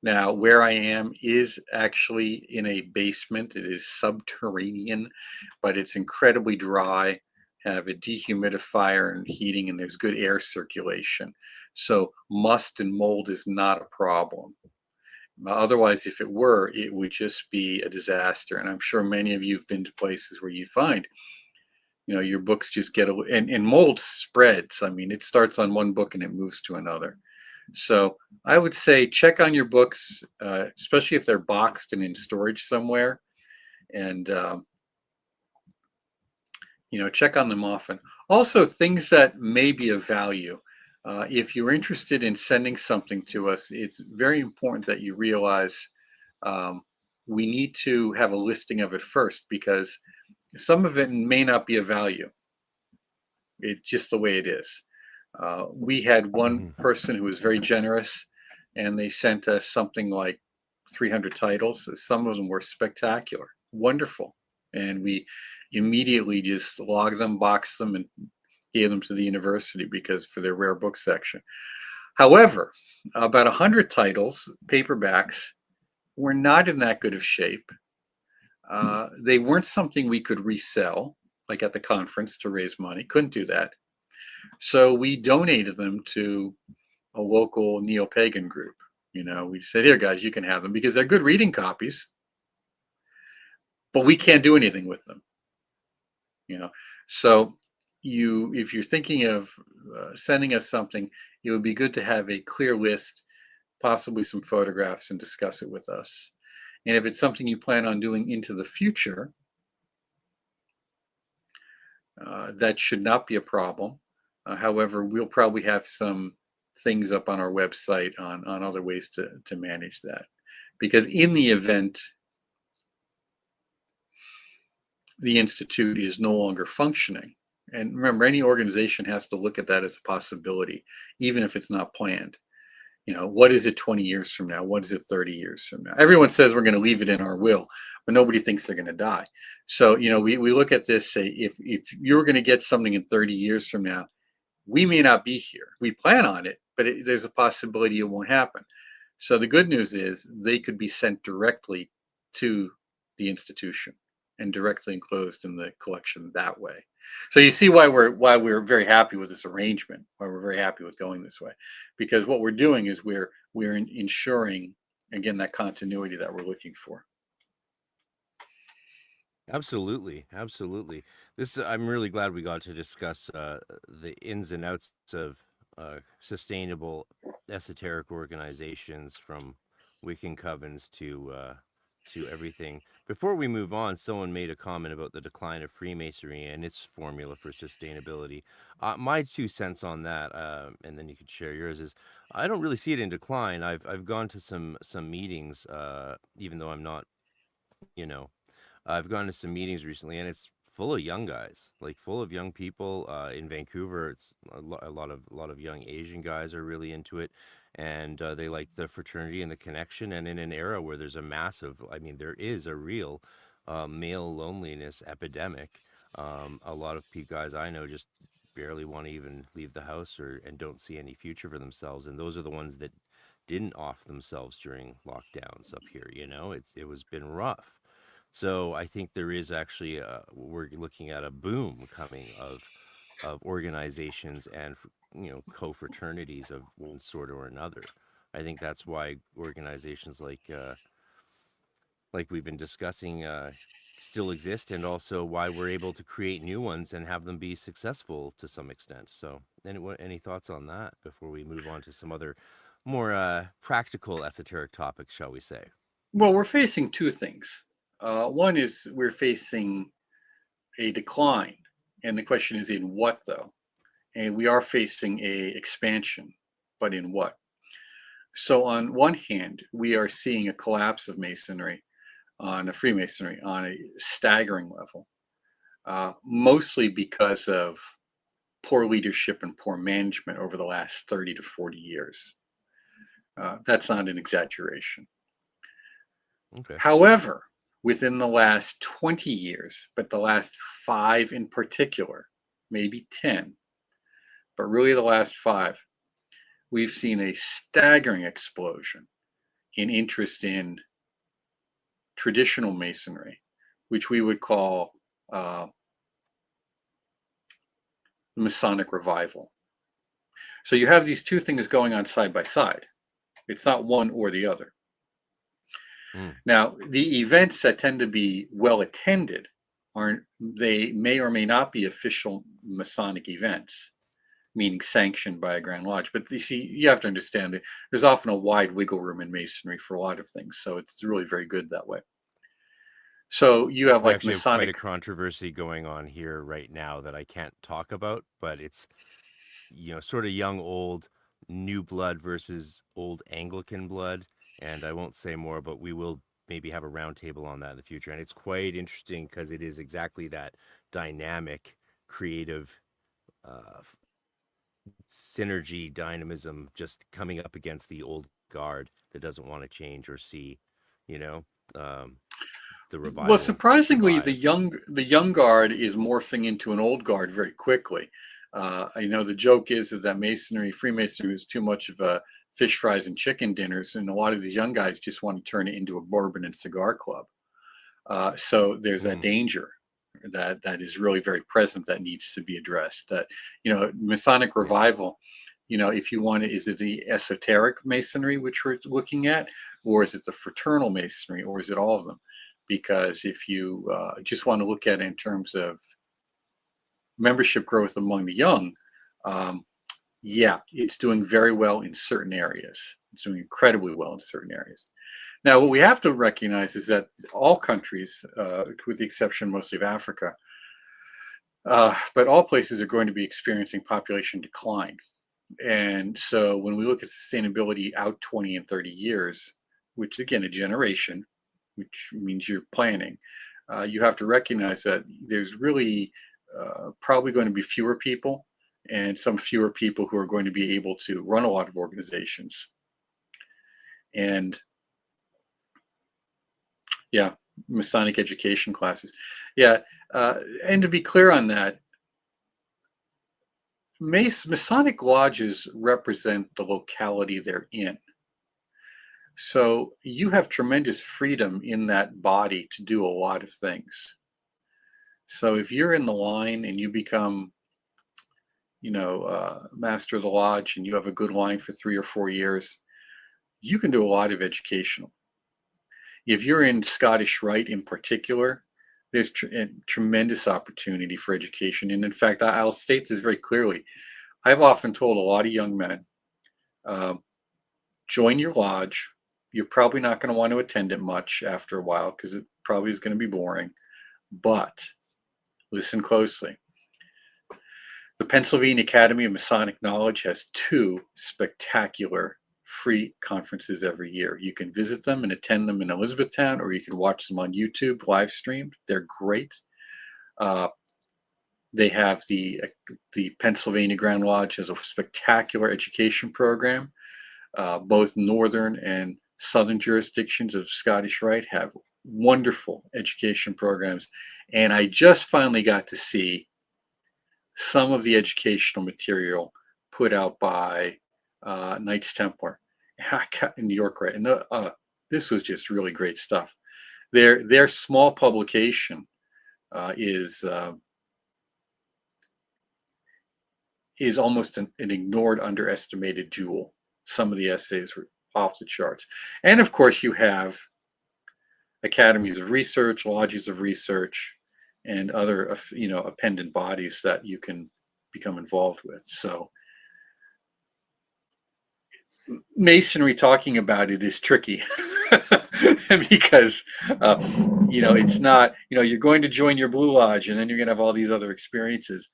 now where I am is actually in a basement. It is subterranean, but it's incredibly dry, have a dehumidifier and heating, and there's good air circulation. So must and mold is not a problem. Otherwise, if it were, it would just be a disaster. And I'm sure many of you have been to places where you find, your books just get, and mold spreads. I mean, it starts on one book and it moves to another. So I would say check on your books, especially if they're boxed and in storage somewhere. And, check on them often. Also, things that may be of value. If you're interested in sending something to us, it's very important that you realize we need to have a listing of it first, because some of it may not be of value. It's just the way it is. We had one person who was very generous, and they sent us something like 300 titles. Some of them were spectacular, wonderful. And we immediately just logged them, boxed them, and gave them to the university for their rare book section. However, about 100 titles, paperbacks, were not in that good of shape. They weren't something we could resell, like at the conference, to raise money. Couldn't do that. So we donated them to a local neo-pagan group. We said, here, guys, you can have them, because they're good reading copies, but we can't do anything with them. So if you're thinking of sending us something, it would be good to have a clear list, possibly some photographs, and discuss it with us. And if it's something you plan on doing into the future, that should not be a problem. However, we'll probably have some things up on our website on other ways to manage that. Because in the event the Institute is no longer functioning, and remember, any organization has to look at that as a possibility, even if it's not planned. What is it 20 years from now? What is it 30 years from now? Everyone says we're going to leave it in our will, but nobody thinks they're going to die. So, we look at this, say, if you're going to get something in 30 years from now, we may not be here. We plan on it, but there's a possibility it won't happen. So the good news is they could be sent directly to the institution and directly enclosed in the collection that way. So you see why we're very happy with this arrangement, why we're very happy with going this way, because what we're doing is we're ensuring, again, that continuity that we're looking for. Absolutely. I'm really glad we got to discuss the ins and outs of sustainable esoteric organizations, from Wiccan covens to everything. Before we move on, someone made a comment about the decline of Freemasonry and its formula for sustainability. My 2 cents on that, and then you could share yours, is I don't really see it in decline. I've gone to some meetings, even though I'm not, I've gone to some meetings recently, and it's full of young guys, like full of young people. In Vancouver, it's a lot of young Asian guys are really into it, and they like the fraternity and the connection. And in an era where there's a massive, there is a real male loneliness epidemic. A lot of guys I know just barely want to even leave the house, and don't see any future for themselves. And those are the ones that didn't off themselves during lockdowns up here. It was been rough. So I think there is actually we're looking at a boom coming of organizations and co-fraternities of one sort or another. I think that's why organizations like we've been discussing still exist, and also why we're able to create new ones and have them be successful to some extent. So, any thoughts on that before we move on to some other more practical esoteric topics, shall we say? Well, we're facing 2 things. One is we're facing a decline, and the question is, in what, though? And we are facing a expansion, but in what? So on one hand, we are seeing a collapse of Masonry, on a Freemasonry, on a staggering level, mostly because of poor leadership and poor management over the last 30 to 40 years. That's not an exaggeration. Okay. However, within the last 20 years, but the last 5 in particular, maybe 10, but really the last 5, we've seen a staggering explosion in interest in traditional Masonry, which we would call the Masonic revival. So you have these 2 things going on side by side. It's not one or the other. Now, the events that tend to be well attended they may or may not be official Masonic events, meaning sanctioned by a Grand Lodge. But you see, you have to understand that there's often a wide wiggle room in Masonry for a lot of things. So it's really very good that way. So you have We like actually have quite a Masonic. controversy going on here right now that I can't talk about, but it's, sort of young, old, new blood versus old Anglican blood. And I won't say more, but we will maybe have a roundtable on that in the future. And it's quite interesting because it is exactly that dynamic, creative synergy, dynamism, just coming up against the old guard that doesn't want to change or see, you know, um, the Well, revival surprisingly, survive. the young guard is morphing into an old guard very quickly. The joke is that Freemasonry is too much of a fish fries and chicken dinners, and a lot of these young guys just want to turn it into a bourbon and cigar club. So there's that Mm. danger that is really very present that needs to be addressed. That Masonic Yeah. revival. If you want to, is it the esoteric Masonry which we're looking at, or is it the fraternal Masonry, or is it all of them? Because if you just want to look at it in terms of membership growth among the young, um, yeah, it's doing very well in certain areas. It's doing incredibly well in certain areas. Now, what we have to recognize is that all countries, with the exception mostly of Africa, but all places are going to be experiencing population decline. And so when we look at sustainability out 20 and 30 years, which again, a generation, which means you're planning, you have to recognize that there's really probably going to be fewer people and some fewer people who are going to be able to run a lot of organizations. And yeah, Masonic education classes. Yeah. And to be clear on that, Masonic lodges represent the locality they're in. So you have tremendous freedom in that body to do a lot of things. So if you're in the line and you become, master of the lodge and you have a good line for 3 or 4 years, you can do a lot of educational. If you're in Scottish Rite in particular, there's tremendous opportunity for education. And in fact, I'll state this very clearly. I've often told a lot of young men, um, join your lodge. You're probably not going to want to attend it much after a while because it probably is going to be boring. But listen closely. The Pennsylvania Academy of Masonic Knowledge has 2 spectacular free conferences every year. You can visit them and attend them in Elizabethtown, or you can watch them on YouTube live streamed. They're great. Uh, they have the Pennsylvania Grand Lodge has a spectacular education program. Both northern and southern jurisdictions of Scottish Rite have wonderful education programs, and I just finally got to see some of the educational material put out by Knights Templar in New York, right? And this was just really great stuff. Their small publication is almost an ignored, underestimated jewel. Some of the essays were off the charts, and of course, you have academies of research, lodges of research, and other appendant bodies that you can become involved with. So Masonry talking about it is tricky because it's not, you're going to join your Blue Lodge and then you're going to have all these other experiences,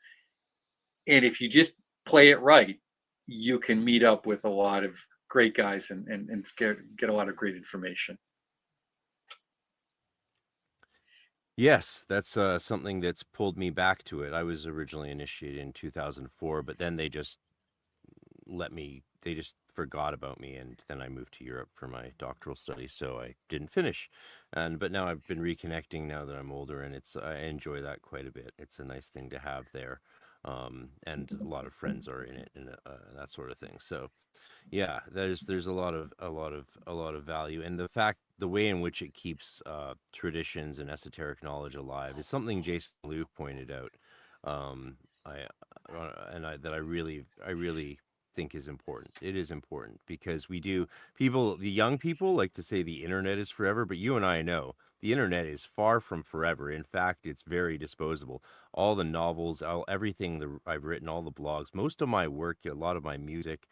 and if you just play it right, you can meet up with a lot of great guys and get a lot of great information. Yes, that's something that's pulled me back to it. I was originally initiated in 2004, but then they just forgot about me, and then I moved to Europe for my doctoral studies, so I didn't finish. But now I've been reconnecting now that I'm older, and I enjoy that quite a bit. It's a nice thing to have there, and a lot of friends are in it, and that sort of thing. So yeah, there's a lot of value, and the way in which it keeps traditions and esoteric knowledge alive is something Jason Luke pointed out. I that I really think is important. It is important because the young people like to say the internet is forever, but you and I know the internet is far from forever. In fact, it's very disposable. All the novels, everything I've written, all the blogs, most of my work, a lot of my music,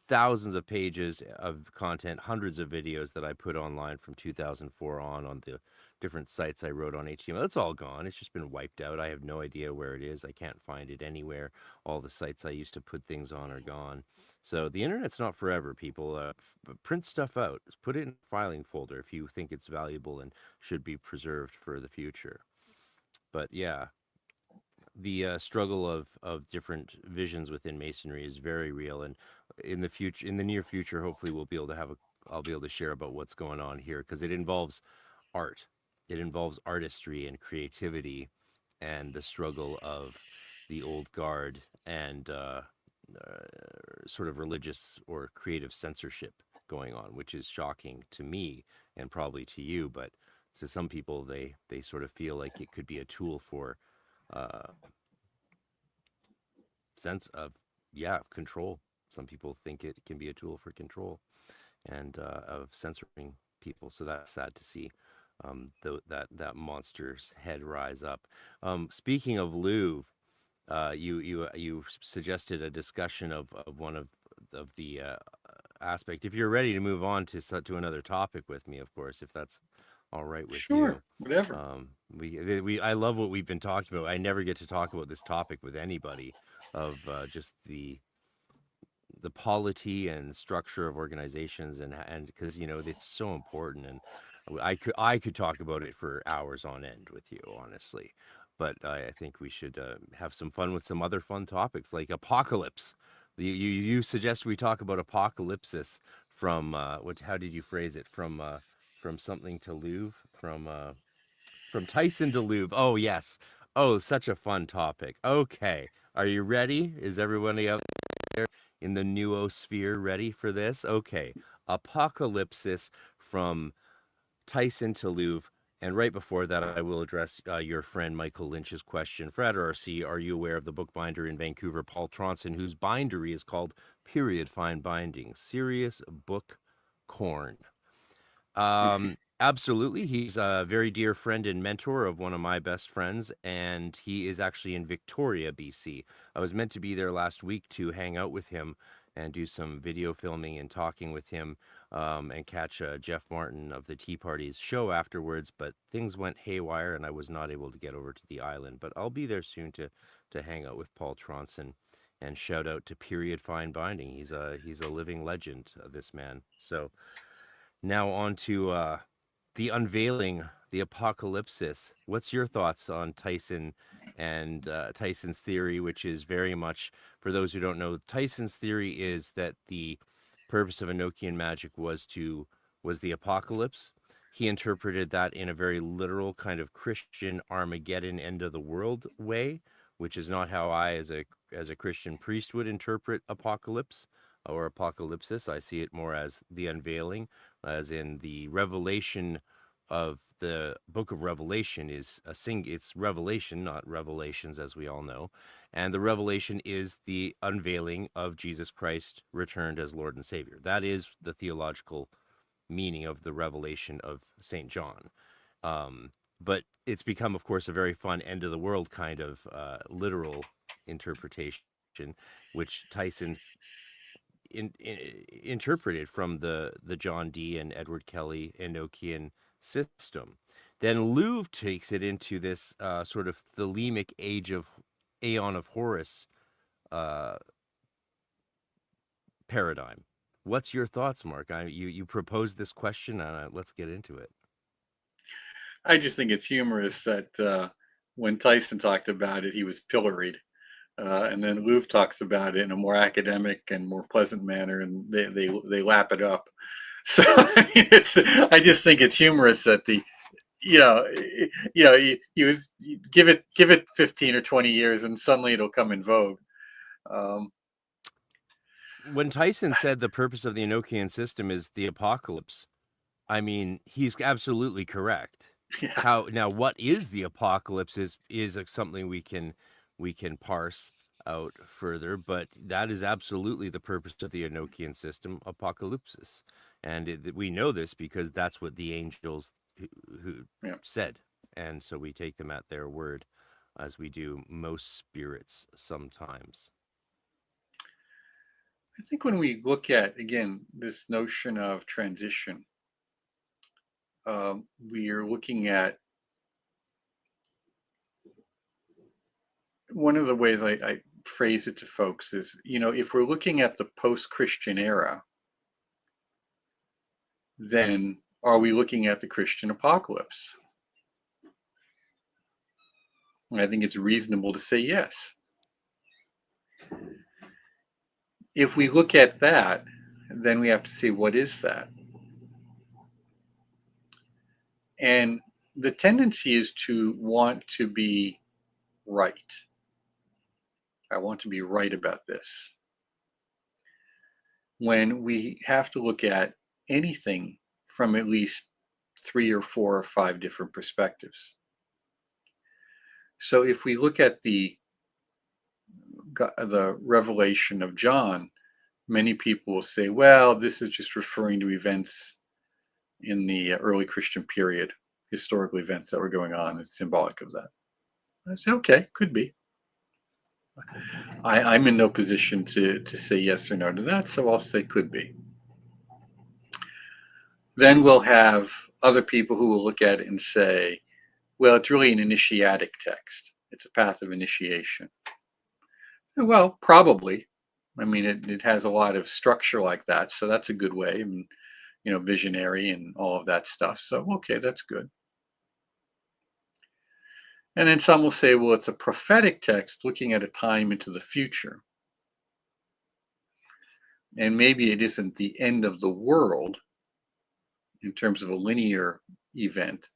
thousands of pages of content, hundreds of videos that I put online from 2004 on the different sites I wrote on HTML. It's all gone. It's just been wiped out. I have no idea where it is. I can't find it anywhere. All the sites I used to put things on are gone. So the internet's not forever, people. Print stuff out. Put it in a filing folder if you think it's valuable and should be preserved for the future. But yeah, the struggle of different visions within Masonry is very real, and in the near future, hopefully I'll be able to share about what's going on here because it involves art, it involves artistry and creativity, and the struggle of the old guard and sort of religious or creative censorship going on, which is shocking to me and probably to you, but to some people they sort of feel like it could be a tool for uh, sense of control. Some people think it can be a tool for control and of censoring people. So that's sad to see that monster's head rise up. Speaking of Louvre, you suggested a discussion of one of the aspect. If you're ready to move on to another topic with me, of course, if that's all right with Sure, you. whatever. I love what we've been talking about. I never get to talk about this topic with anybody of just the polity and structure of organizations and because it's so important, and I could talk about it for hours on end with you, honestly, but I think we should have some fun with some other fun topics like apocalypse. You suggest we talk about apocalypsis from how did you phrase it, from something to Louvre, from Tyson to Louvre. Oh yes. Oh, such a fun topic. Okay, are you ready? Is everybody out in the noosphere ready for this? Okay, apocalypsis from Tyson to Louvre. And right before that, I will address your friend Michael Lynch's question. Frater RC, are you aware of the bookbinder in Vancouver, Paul Tronson, whose bindery is called Period Fine Binding? Serious book corn. Absolutely. He's a very dear friend and mentor of one of my best friends, and he is actually in Victoria, BC. I was meant to be there last week to hang out with him and do some video filming and talking with him, and catch Jeff Martin of the Tea Party's show afterwards, but things went haywire and I was not able to get over to the island. But I'll be there soon to hang out with Paul Tronson, and shout out to Period Fine Binding. He's a living legend, this man. So now on to the unveiling, the apocalypsis. What's your thoughts on Tyson and Tyson's theory, which is very much, for those who don't know, Tyson's theory is that the purpose of Enochian magic was the apocalypse. He interpreted that in a very literal kind of Christian Armageddon end of the world way, which is not how I, as a Christian priest, would interpret apocalypse or apocalypsis. I see it more as the unveiling, as in the revelation of the book of Revelation is it's revelation, not revelations, as we all know. And the revelation is the unveiling of Jesus Christ returned as Lord and Savior. That is the theological meaning of the revelation of St. John. But it's become, of course, a very fun end of the world kind of literal interpretation, which Tyson interpreted from the John Dee and Edward Kelly Enochian system. Then Louvre takes it into this sort of thelemic age of Aeon of Horus paradigm. What's your thoughts, Mark? You proposed this question, and let's get into it. I just think it's humorous that when Tyson talked about it, he was pilloried. And then Louvre talks about it in a more academic and more pleasant manner, and they lap it up. So I mean, I just think it's humorous that you give it 15 or 20 years, and suddenly it'll come in vogue. When Tyson said the purpose of the Enochian system is the apocalypse, I mean, he's absolutely correct. Yeah. Now what is the apocalypse is something we can parse. out further, but that is absolutely the purpose of the Enochian system, apocalypsis. And we know this because that's what the angels who Yeah. said. And so we take them at their word, as we do most spirits sometimes. I think when we look at, again, this notion of transition, we are looking at one of the ways I phrase it to folks is, if we're looking at the post-Christian era, then are we looking at the Christian apocalypse? And I think it's reasonable to say yes. If we look at that, then we have to see, what is that? And the tendency is to want to be right. I want to be right about this. When we have to look at anything from at least 3 or 4 or 5 different perspectives. So if we look at the revelation of John, many people will say, well, this is just referring to events in the early Christian period, historical events that were going on. It's symbolic of that. I say, okay, could be. I'm in no position to say yes or no to that, so I'll say could be. Then we'll have other people who will look at it and say, well, it's really an initiatic text. It's a path of initiation. Well, probably. I mean, it has a lot of structure like that, so that's a good way, and visionary and all of that stuff. So, okay, that's good. And then some will say, well, it's a prophetic text looking at a time into the future. And maybe it isn't the end of the world in terms of a linear event,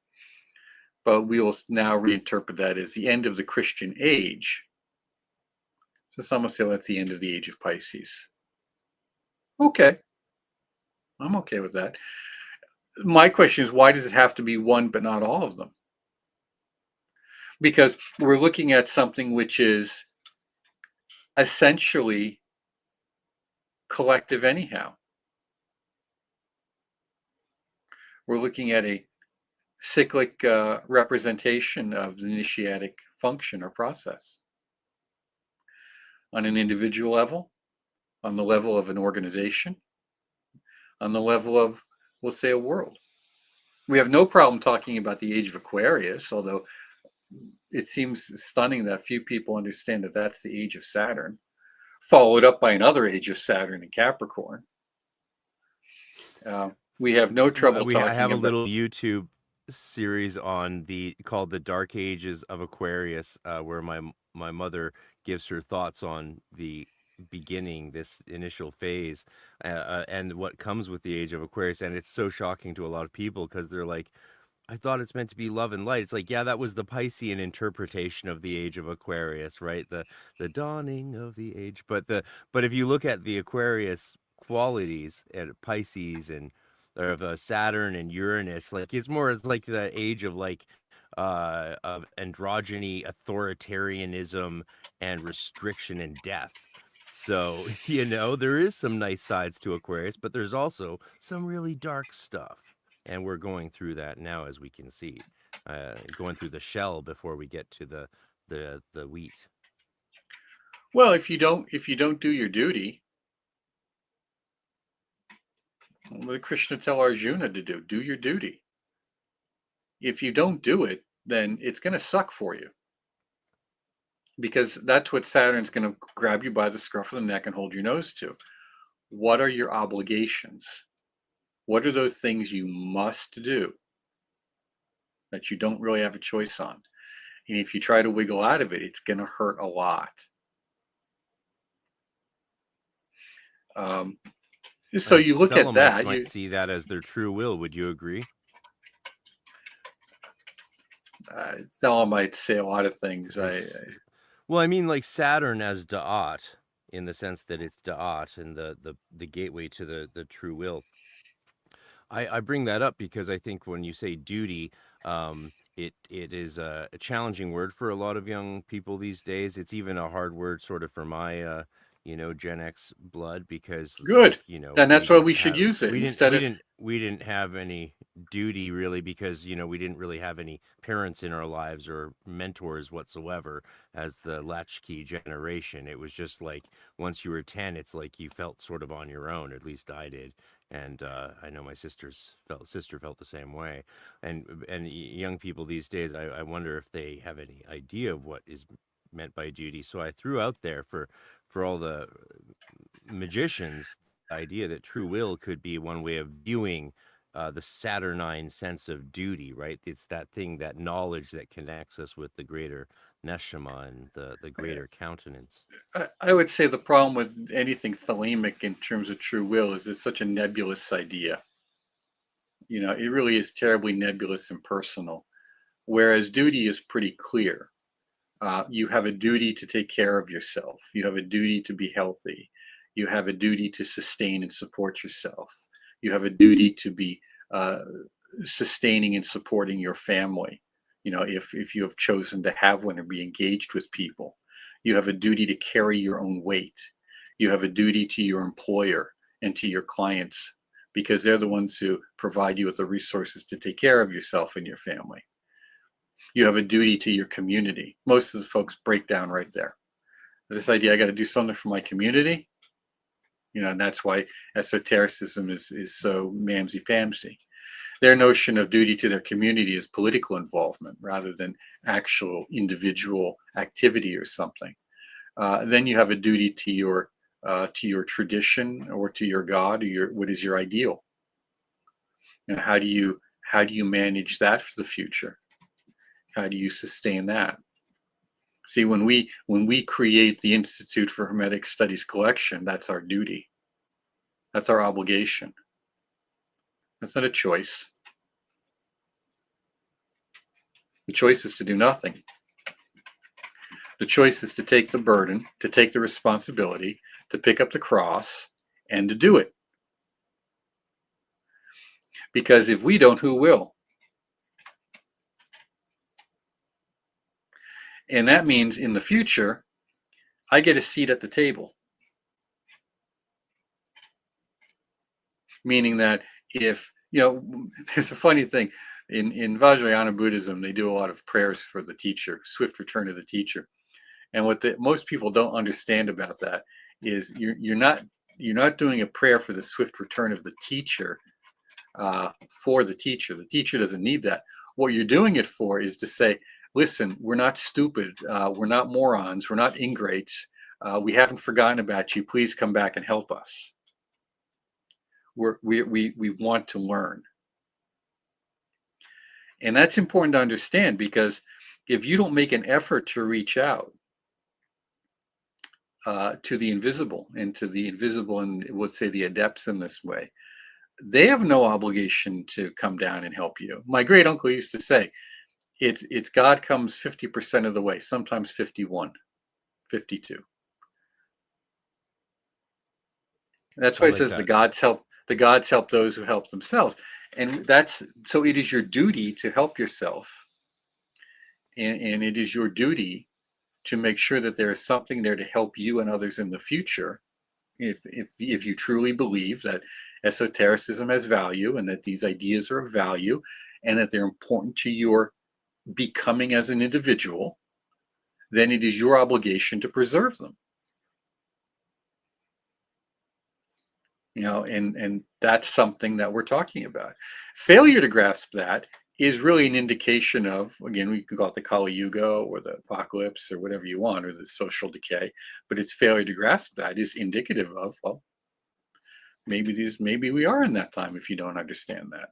but we will now reinterpret that as the end of the Christian age. So some will say, well, that's the end of the age of Pisces. Okay, I'm okay with that. My question is, why does it have to be one but not all of them? Because we're looking at something which is essentially collective anyhow. We're looking at a cyclic representation of the initiatic function or process on an individual level, on the level of an organization, on the level of, we'll say, a world. We have no problem talking about the age of Aquarius, although it seems stunning that few people understand that that's the age of Saturn, followed up by another age of Saturn in Capricorn. We have no trouble talking I have a about. little YouTube series on called The Dark Ages of Aquarius, where my mother gives her thoughts on the beginning, this initial phase, and what comes with the age of Aquarius. And it's so shocking to a lot of people because they're like, I thought it's meant to be love and light. It's like, yeah, that was the Piscean interpretation of the age of Aquarius, right? The dawning of the age. But if you look at the Aquarius qualities at Pisces and of Saturn and Uranus, like it's like the age of of androgyny, authoritarianism, and restriction and death. So, there is some nice sides to Aquarius, but there's also some really dark stuff. And we're going through that now, as we can see, going through the shell before we get to the wheat. Well, if you don't do your duty, what did Krishna tell Arjuna to do your duty. If you don't do it, then it's going to suck for you, because that's what Saturn's going to grab you by the scruff of the neck and hold your nose to. What are your obligations? What are those things you must do that you don't really have a choice on? And if you try to wiggle out of it, it's going to hurt a lot. So you look at Thelemites that. might see that as their true will. Would you agree? Thelemites say a lot of things. Well, I mean, like Saturn as Da'at, in the sense that it's Da'at and the gateway to the true will. I bring that up because I think when you say duty, it is a challenging word for a lot of young people these days. It's even a hard word sort of for my Gen X blood, because Good. And that's why we should use it instead of. we didn't have any duty really, because we didn't really have any parents in our lives or mentors whatsoever as the latchkey generation. It was just like once you were 10, it's like you felt sort of on your own. At least I did. And I know my sister felt the same way. And young people these days, I wonder if they have any idea of what is meant by duty. So I threw out there for all the magicians the idea that true will could be one way of viewing the Saturnine sense of duty, right? It's that thing, that knowledge that connects us with the greater neshama and the greater countenance. I would say the problem with anything thelemic in terms of true will is it's such a nebulous idea. It really is terribly nebulous and personal, whereas duty is pretty clear. You have a duty to take care of yourself. You have a duty to be healthy. You have a duty to sustain and support yourself. You have a duty to be sustaining and supporting your family. If you have chosen to have one or be engaged with people, you have a duty to carry your own weight. You have a duty to your employer and to your clients, because they're the ones who provide you with the resources to take care of yourself and your family. You have a duty to your community. Most of the folks break down right there. This idea, I got to do something for my community, and that's why esotericism is so mamsy-pamsy. Their notion of duty to their community is political involvement rather than actual individual activity or something. Then you have a duty to your tradition or to your God, or what is your ideal. How do you manage that for the future? How do you sustain that? See, when we create the Institute for Hermetic Studies collection, that's our duty. That's our obligation. That's not a choice. The choice is to do nothing. The choice is to take the burden, to take the responsibility, to pick up the cross, and to do it. Because if we don't, who will? And that means in the future, I get a seat at the table. Meaning that if, there's a funny thing. In Vajrayana Buddhism, they do a lot of prayers for the teacher, swift return of the teacher. And what most people don't understand about that is you're not doing a prayer for the swift return of the teacher for the teacher. The teacher doesn't need that. What you're doing it for is to say, listen, we're not stupid. We're not morons. We're not ingrates. We haven't forgotten about you. Please come back and help us. We want to learn. And that's important to understand, because if you don't make an effort to reach out to the invisible and let's say the adepts in this way, they have no obligation to come down and help you. My great uncle used to say, it's God comes 50% of the way, sometimes 51, 52. That's why it says the gods help those who help themselves. And so it is your duty to help yourself. And it is your duty to make sure that there is something there to help you and others in the future. If you truly believe that esotericism has value and that these ideas are of value and that they're important to your becoming as an individual, then it is your obligation to preserve them. And that's something that we're talking about. Failure to grasp that is really an indication of, again, we can call it the Kali Yuga or the apocalypse or whatever you want, or the social decay, but it's failure to grasp that is indicative of, well, maybe we are in that time if you don't understand that.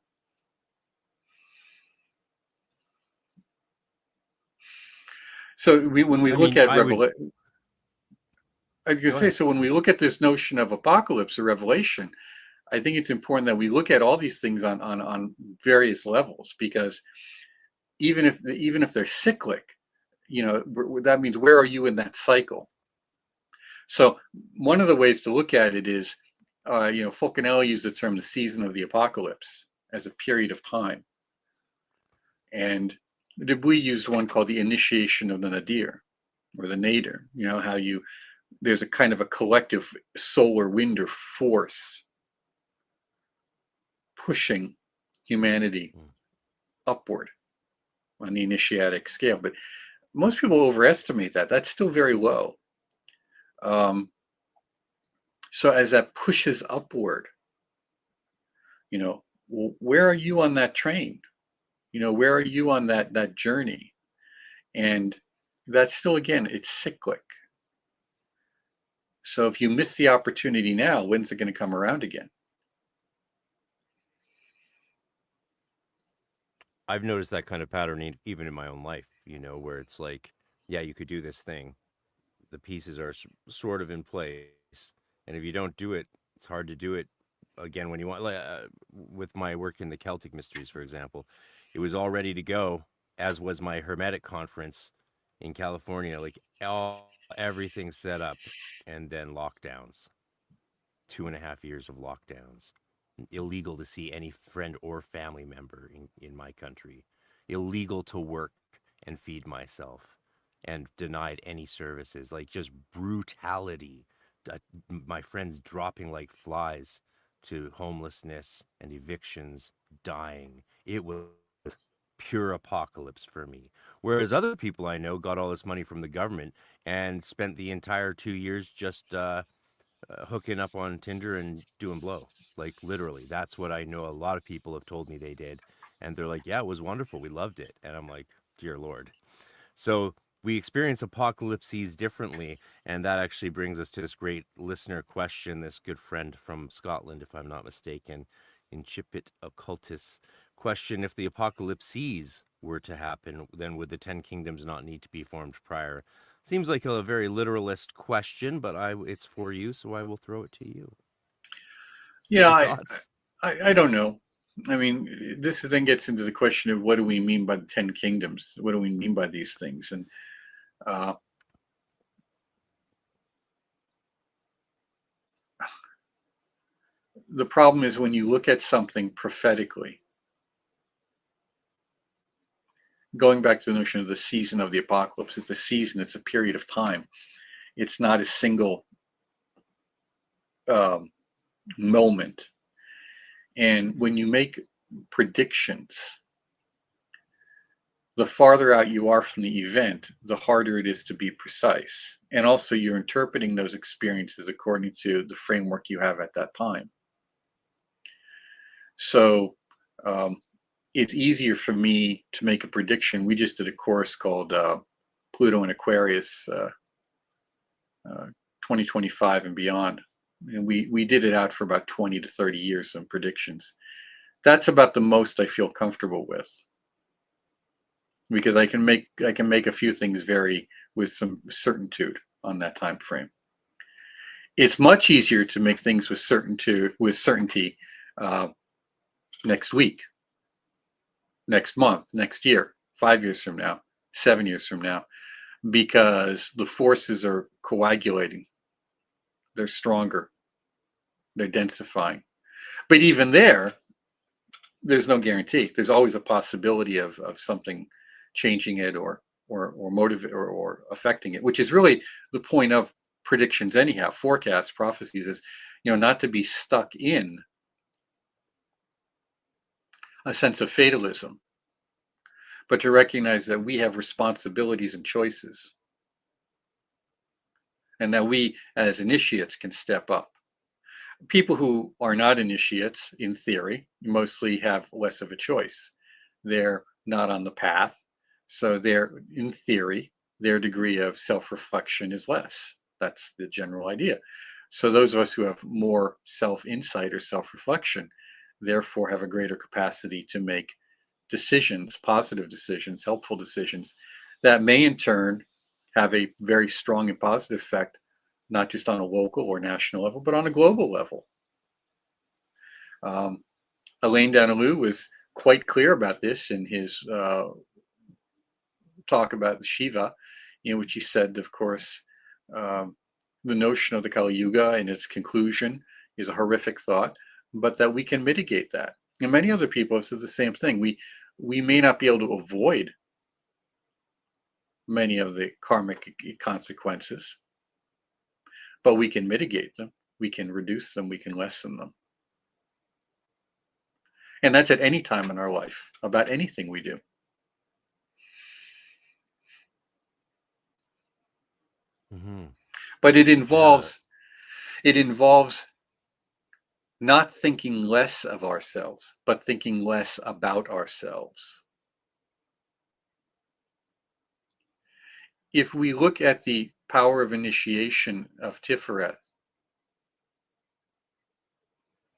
So when we look at Revelation, I was going to say, so when we look at this notion of apocalypse or revelation, I think it's important that we look at all these things on various levels, because even if they're cyclic, that means where are you in that cycle? So one of the ways to look at it is, Fulcanelli used the term the season of the apocalypse as a period of time. And Dubuis used one called the initiation of the nadir, or the nadir. You know, how there's a kind of a collective solar wind or force pushing humanity upward on the initiatic scale. But most people overestimate that. That's still very low. So as that pushes upward, you know, where are you on that train? You know, where are you on that journey? And that's still, again, it's cyclic. So if you miss the opportunity now, when's it going to come around again? I've noticed that kind of pattern even in my own life, you know, where it's like, yeah, you could do this thing. The pieces are sort of in place. And if you don't do it, it's hard to do it again when you want. Like, with my work in the Celtic mysteries, for example, it was all ready to go, as was my Hermetic conference in California. Like, everything set up, and then lockdowns. 2.5 years of lockdowns. Illegal to see any friend or family member in my country. Illegal to work and feed myself, and denied any services. Like, just brutality. My friends dropping like flies to homelessness and evictions, dying. It was pure apocalypse for me. Whereas other people I know got all this money from the government and spent the entire 2 years just hooking up on Tinder and doing blow. Like, literally, that's what I know. A lot of people have told me they did, and they're like, "Yeah, it was wonderful. We loved it." And I'm like, "Dear Lord." So we experience apocalypses differently, and that actually brings us to this great listener question. This good friend from Scotland, if I'm not mistaken, Incipit Occultus question: if the apocalypses were to happen, then would the 10 kingdoms not need to be formed prior? Seems like a very literalist question, but it's for you, so I will throw it to you. Yeah, Any thoughts? I don't know. I mean, this then gets into the question of what do we mean by the 10 kingdoms? What do we mean by these things? And uh, the problem is when you look at something prophetically, going back to the notion of the season of the apocalypse, it's a season, it's a period of time. It's not a single moment. And when you make predictions, the farther out you are from the event, the harder it is to be precise. And also, you're interpreting those experiences according to the framework you have at that time. So it's easier for me to make a prediction. We just did a course called Pluto and Aquarius 2025 and beyond. And we did it out for about 20 to 30 years, some predictions. That's about the most I feel comfortable with, because I can make a few things vary with some certitude on that time frame. It's much easier to make things with certainty next week, next month, next year, 5 years from now, 7 years from now, because the forces are coagulating. They're stronger. They're densifying. But even there's no guarantee. There's always a possibility of something changing it or motivate or affecting it, which is really the point of predictions anyhow. Forecasts, prophecies is, not to be stuck in a sense of fatalism, but to recognize that we have responsibilities and choices, and that we as initiates can step up. People who are not initiates, in theory, mostly have less of a choice. They're not on the path, so in theory, their degree of self-reflection is less. That's the general idea. So those of us who have more self-insight or self-reflection, therefore have a greater capacity to make decisions, positive decisions, helpful decisions, that may in turn have a very strong and positive effect, not just on a local or national level, but on a global level. Alain Danilou was quite clear about this in his talk about the Shiva, in which he said, of course, the notion of the Kali Yuga and its conclusion is a horrific thought, but that we can mitigate that. And many other people have said the same thing. We may not be able to avoid many of the karmic consequences, but we can mitigate them, we can reduce them, we can lessen them. And that's at any time in our life, about anything we do. Mm-hmm. But it involves not thinking less of ourselves, but thinking less about ourselves. If we look at the power of initiation of Tiferet,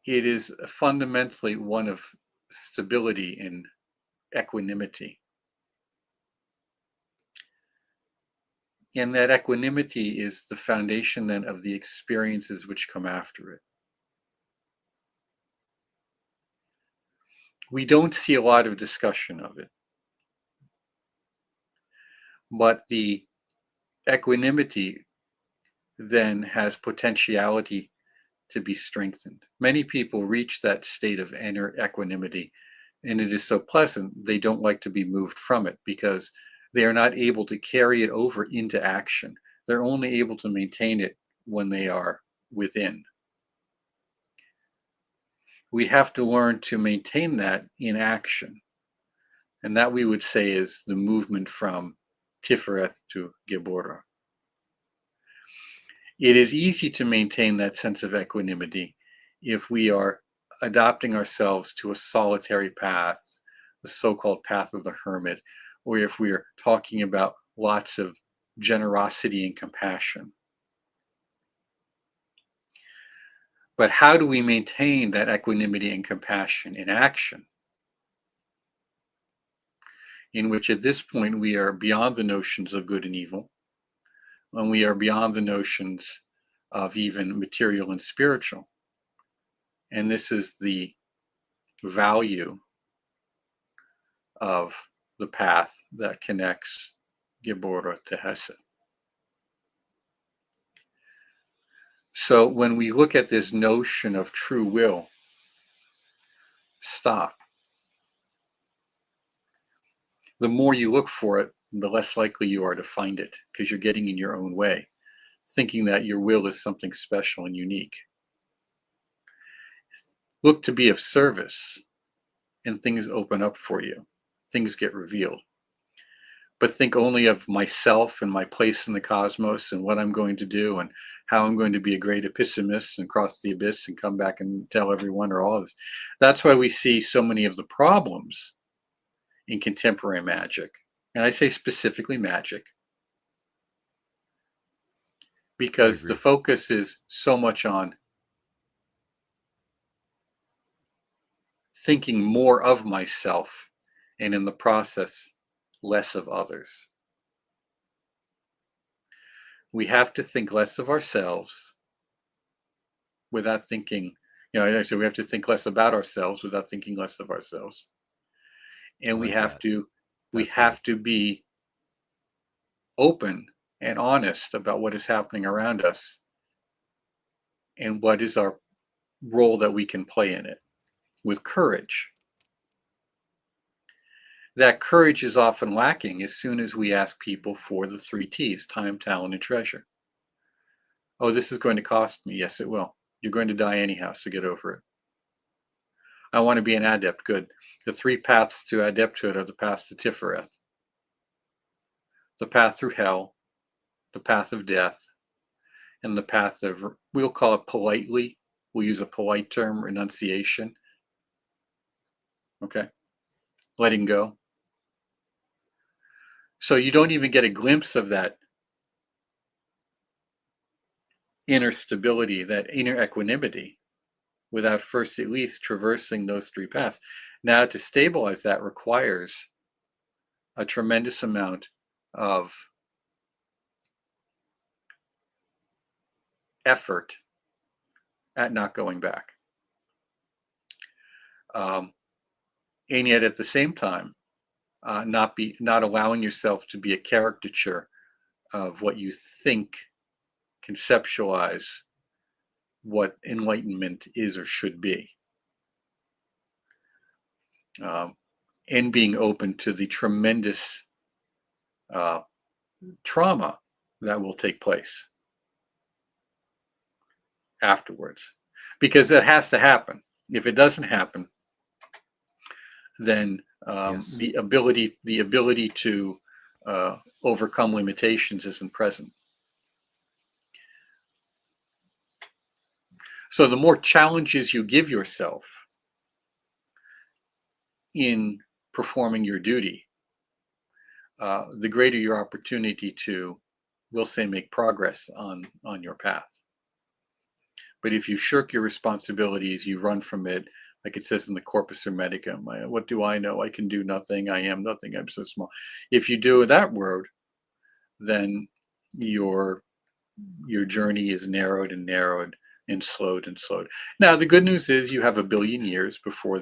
it is fundamentally one of stability and equanimity. And that equanimity is the foundation then of the experiences which come after it. We don't see a lot of discussion of it, but the equanimity then has potentiality to be strengthened. Many people reach that state of inner equanimity, and it is so pleasant they don't like to be moved from it because they are not able to carry it over into action. They're only able to maintain it when they are within. We have to learn to maintain that in action. And that we would say is the movement from Tifereth to Gebora. It is easy to maintain that sense of equanimity if we are adopting ourselves to a solitary path, the so-called path of the hermit, or if we are talking about lots of generosity and compassion. But how do we maintain that equanimity and compassion in action? In which at this point we are beyond the notions of good and evil, and we are beyond the notions of even material and spiritual. And this is the value of the path that connects Gebora to Hesed. So when we look at this notion of true will, stop. The more you look for it, the less likely you are to find it because you're getting in your own way, thinking that your will is something special and unique. Look to be of service, and things open up for you. Things get revealed. But think only of myself and my place in the cosmos and what I'm going to do and how I'm going to be a great epistemic and cross the abyss and come back and tell everyone or all of this. That's why we see so many of the problems in contemporary magic. And I say specifically magic, because the focus is so much on thinking more of myself and in the process, less of others. We have to think less of ourselves without thinking, so we have to think less about ourselves without thinking less of ourselves. And we have to be open and honest about what is happening around us and what is our role that we can play in it with courage. That courage is often lacking as soon as we ask people for the 3 T's: time, talent, and treasure. Oh, this is going to cost me. Yes, it will. You're going to die anyhow, so get over it. I want to be an adept. Good. The 3 paths to adepthood are the path to Tifereth, the path through hell, the path of death, and the path of, we'll call it politely, we'll use a polite term, renunciation. Okay. Letting go. So you don't even get a glimpse of that inner stability, that inner equanimity, without first at least traversing those 3 paths. Now, to stabilize that requires a tremendous amount of effort at not going back. And yet at the same time, not allowing yourself to be a caricature of what you think, conceptualize what enlightenment is or should be. And being open to the tremendous trauma that will take place afterwards, because that has to happen. If it doesn't happen, then Yes. the ability to overcome limitations isn't present. So the more challenges you give yourself in performing your duty, the greater your opportunity to, we'll say, make progress on your path. But if you shirk your responsibilities, you run from it, like it says in the Corpus Hermeticum, what do I know? I can do nothing. I am nothing. I'm so small. If you do that road, then your journey is narrowed and narrowed and slowed and slowed. Now, the good news is you have a billion years before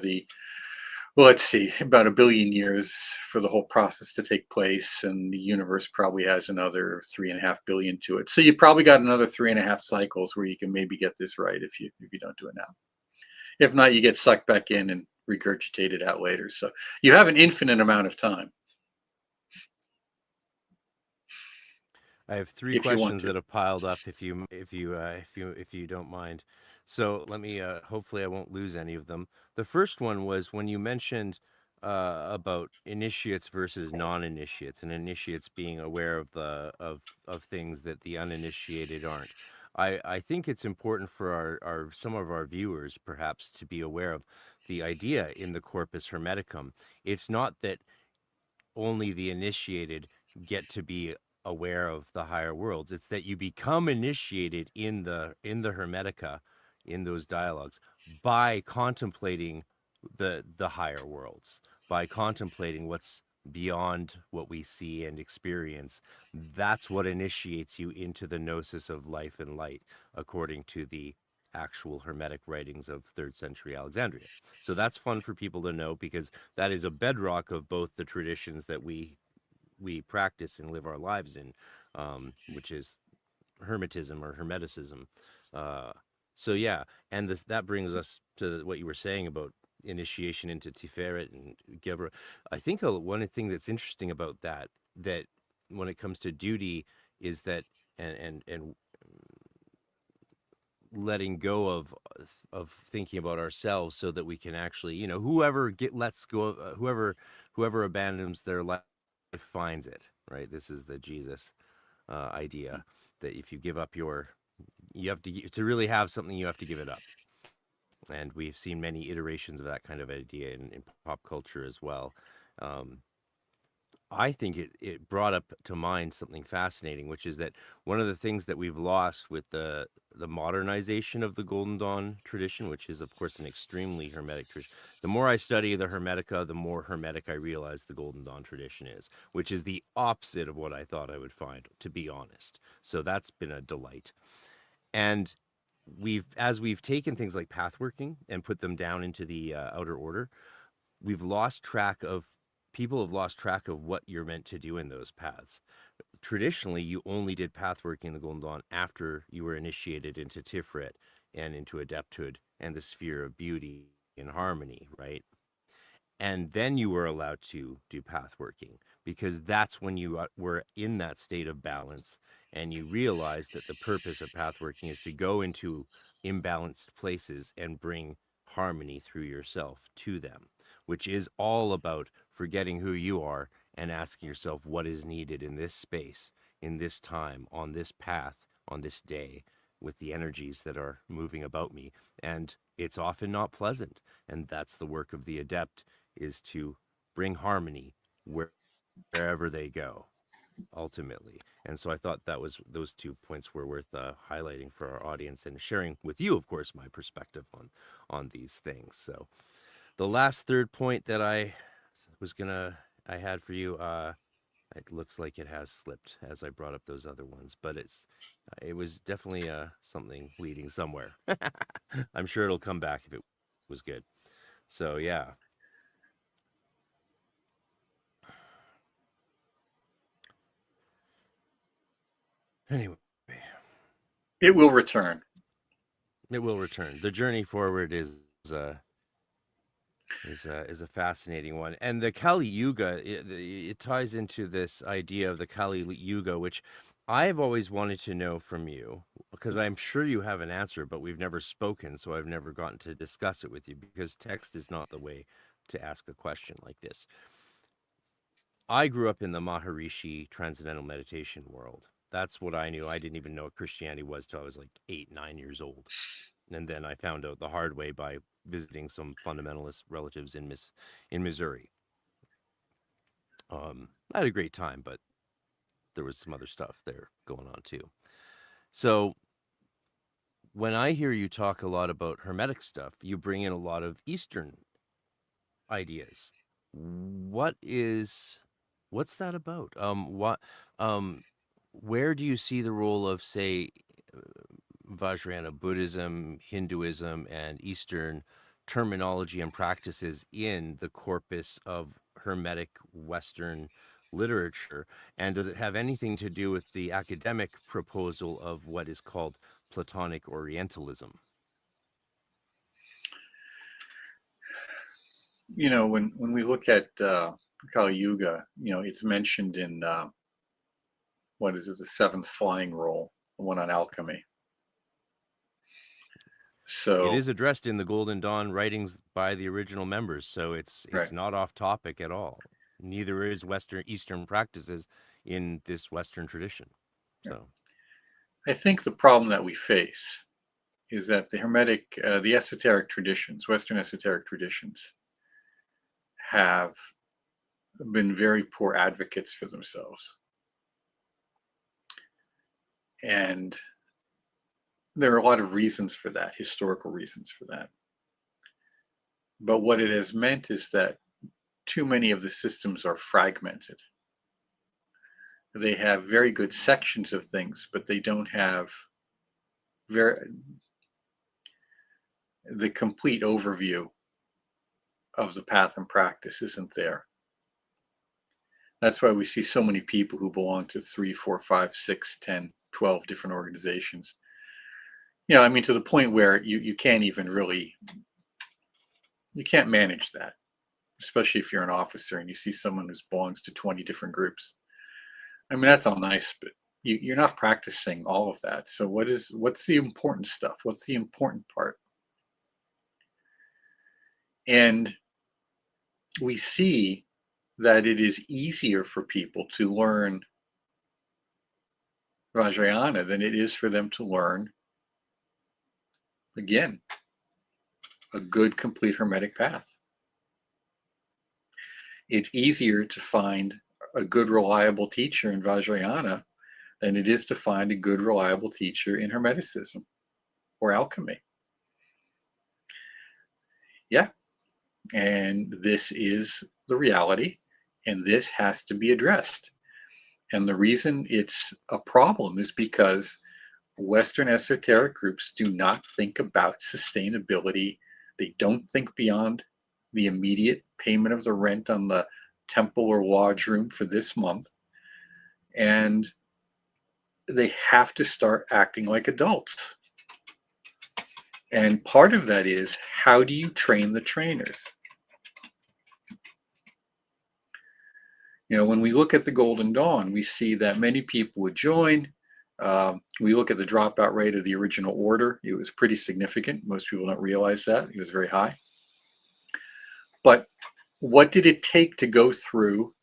well, let's see, about a billion years for the whole process to take place, and the universe probably has another 3.5 billion to it. So you probably got another 3.5 cycles where you can maybe get this right if you don't do it now. If not, you get sucked back in and regurgitated out later. So you have an infinite amount of time. I have three if you want questions to. that have piled up. If you don't mind, so let me. Hopefully, I won't lose any of them. The first one was when you mentioned about initiates versus non-initiates, and initiates being aware of of things that the uninitiated aren't. I think it's important for our some of our viewers perhaps to be aware of the idea in the Corpus Hermeticum. It's not that only the initiated get to be aware of the higher worlds. It's that you become initiated in the Hermetica, in those dialogues, by contemplating the higher worlds, by contemplating what's beyond what we see and experience. That's what initiates you into the gnosis of life and light, according to the actual Hermetic writings of 3rd century Alexandria. So that's fun for people to know, because that is a bedrock of both the traditions that we practice and live our lives in, which is Hermetism or Hermeticism. So yeah, and that brings us to what you were saying about initiation into Tiferet and Geber. I think one thing that's interesting about that when it comes to duty is that and letting go of thinking about ourselves, so that we can actually, whoever lets go, whoever abandons their life finds it, right? This is the Jesus idea, that if you give up you have to really have something, you have to give it up. And we've seen many iterations of that kind of idea in pop culture as well. um, I think it brought up to mind something fascinating, which is that one of the things that we've lost with the modernization of the Golden Dawn tradition, which is of course an extremely Hermetic tradition. The more I study the Hermetica, the more Hermetic I realize the Golden Dawn tradition is, which is the opposite of what I thought I would find, to be honest. So that's been a delight. And as we've taken things like pathworking and put them down into the outer order, we've lost track of people have lost track of what you're meant to do in those paths. Traditionally, you only did pathworking in the Golden Dawn after you were initiated into Tiferet and into adepthood and the sphere of beauty and harmony, right? And then you were allowed to do pathworking, because that's when you were in that state of balance, and you realize that the purpose of pathworking is to go into imbalanced places and bring harmony through yourself to them, which is all about forgetting who you are and asking yourself what is needed in this space, in this time, on this path, on this day, with the energies that are moving about me. And it's often not pleasant. And that's the work of the adept, is to bring harmony wherever they go, ultimately. And so I thought those 2 points were worth highlighting for our audience, and sharing with you, of course, my perspective on these things. So the last third point that I had for you, it looks like it has slipped as I brought up those other ones, but it was definitely something leading somewhere. I'm sure it'll come back if it was good. So yeah. Anyway, It will return. it will return. The journey forward is is a fascinating one. And the Kali Yuga, it ties into this idea of the Kali Yuga, which I've always wanted to know from you, because I'm sure you have an answer, but we've never spoken, so I've never gotten to discuss it with you, because text is not the way to ask a question like this. I grew up in the Maharishi transcendental meditation world. That's what I knew. I didn't even know what Christianity was till I was like 8, 9 years old. And then I found out the hard way by visiting some fundamentalist relatives in Missouri. I had a great time, but there was some other stuff there going on too. So when I hear you talk a lot about Hermetic stuff, you bring in a lot of Eastern ideas. What's that about? Where do you see the role of, say, Vajrayana Buddhism, Hinduism, and Eastern terminology and practices in the corpus of Hermetic Western literature? And does it have anything to do with the academic proposal of what is called Platonic Orientalism? When we look at Kali Yuga, it's mentioned in what is it, the seventh flying roll, the one on alchemy. It So is addressed in the Golden Dawn writings by the original members, so it's right. not off topic at all. Neither is Eastern practices in this Western tradition. So I think the problem that we face is that the esoteric traditions, Western esoteric traditions, have been very poor advocates for themselves. And there are a lot of reasons for that, historical reasons for that. But what it has meant is that too many of the systems are fragmented. They have very good sections of things, but they don't have the complete overview of the path and practice isn't there. That's why we see so many people who belong to 3, 4, 5, 6, 10, 12 different organizations. To the point where you can't even really, you can't manage that, especially if you're an officer and you see someone who belongs to 20 different groups. That's all nice, but you're not practicing all of that. So what's the important stuff? What's the important part? And we see that it is easier for people to learn Vajrayana than it is for them to learn, again, a good, complete Hermetic path. It's easier to find a good, reliable teacher in Vajrayana than it is to find a good, reliable teacher in Hermeticism or alchemy. Yeah. And this is the reality, and this has to be addressed. And the reason it's a problem is because Western esoteric groups do not think about sustainability. They don't think beyond the immediate payment of the rent on the temple or lodge room for this month. And they have to start acting like adults. And part of that is, how do you train the trainers? When we look at the Golden Dawn, we see that many people would join. We look at the dropout rate of the original order. It was pretty significant. Most people don't realize that. It was very high. But what did it take to go through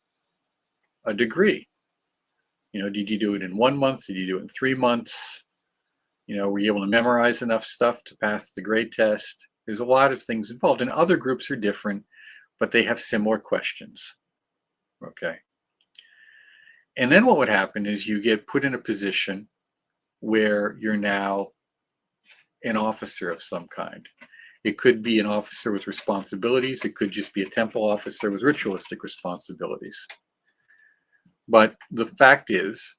a degree? Did you do it in 1 month? Did you do it in 3 months? Were you able to memorize enough stuff to pass the grade test? There's a lot of things involved, and other groups are different, but they have similar questions. Okay. And then what would happen is you get put in a position where you're now an officer of some kind. It could be an officer with responsibilities. It could just be a temple officer with ritualistic responsibilities. But the fact is,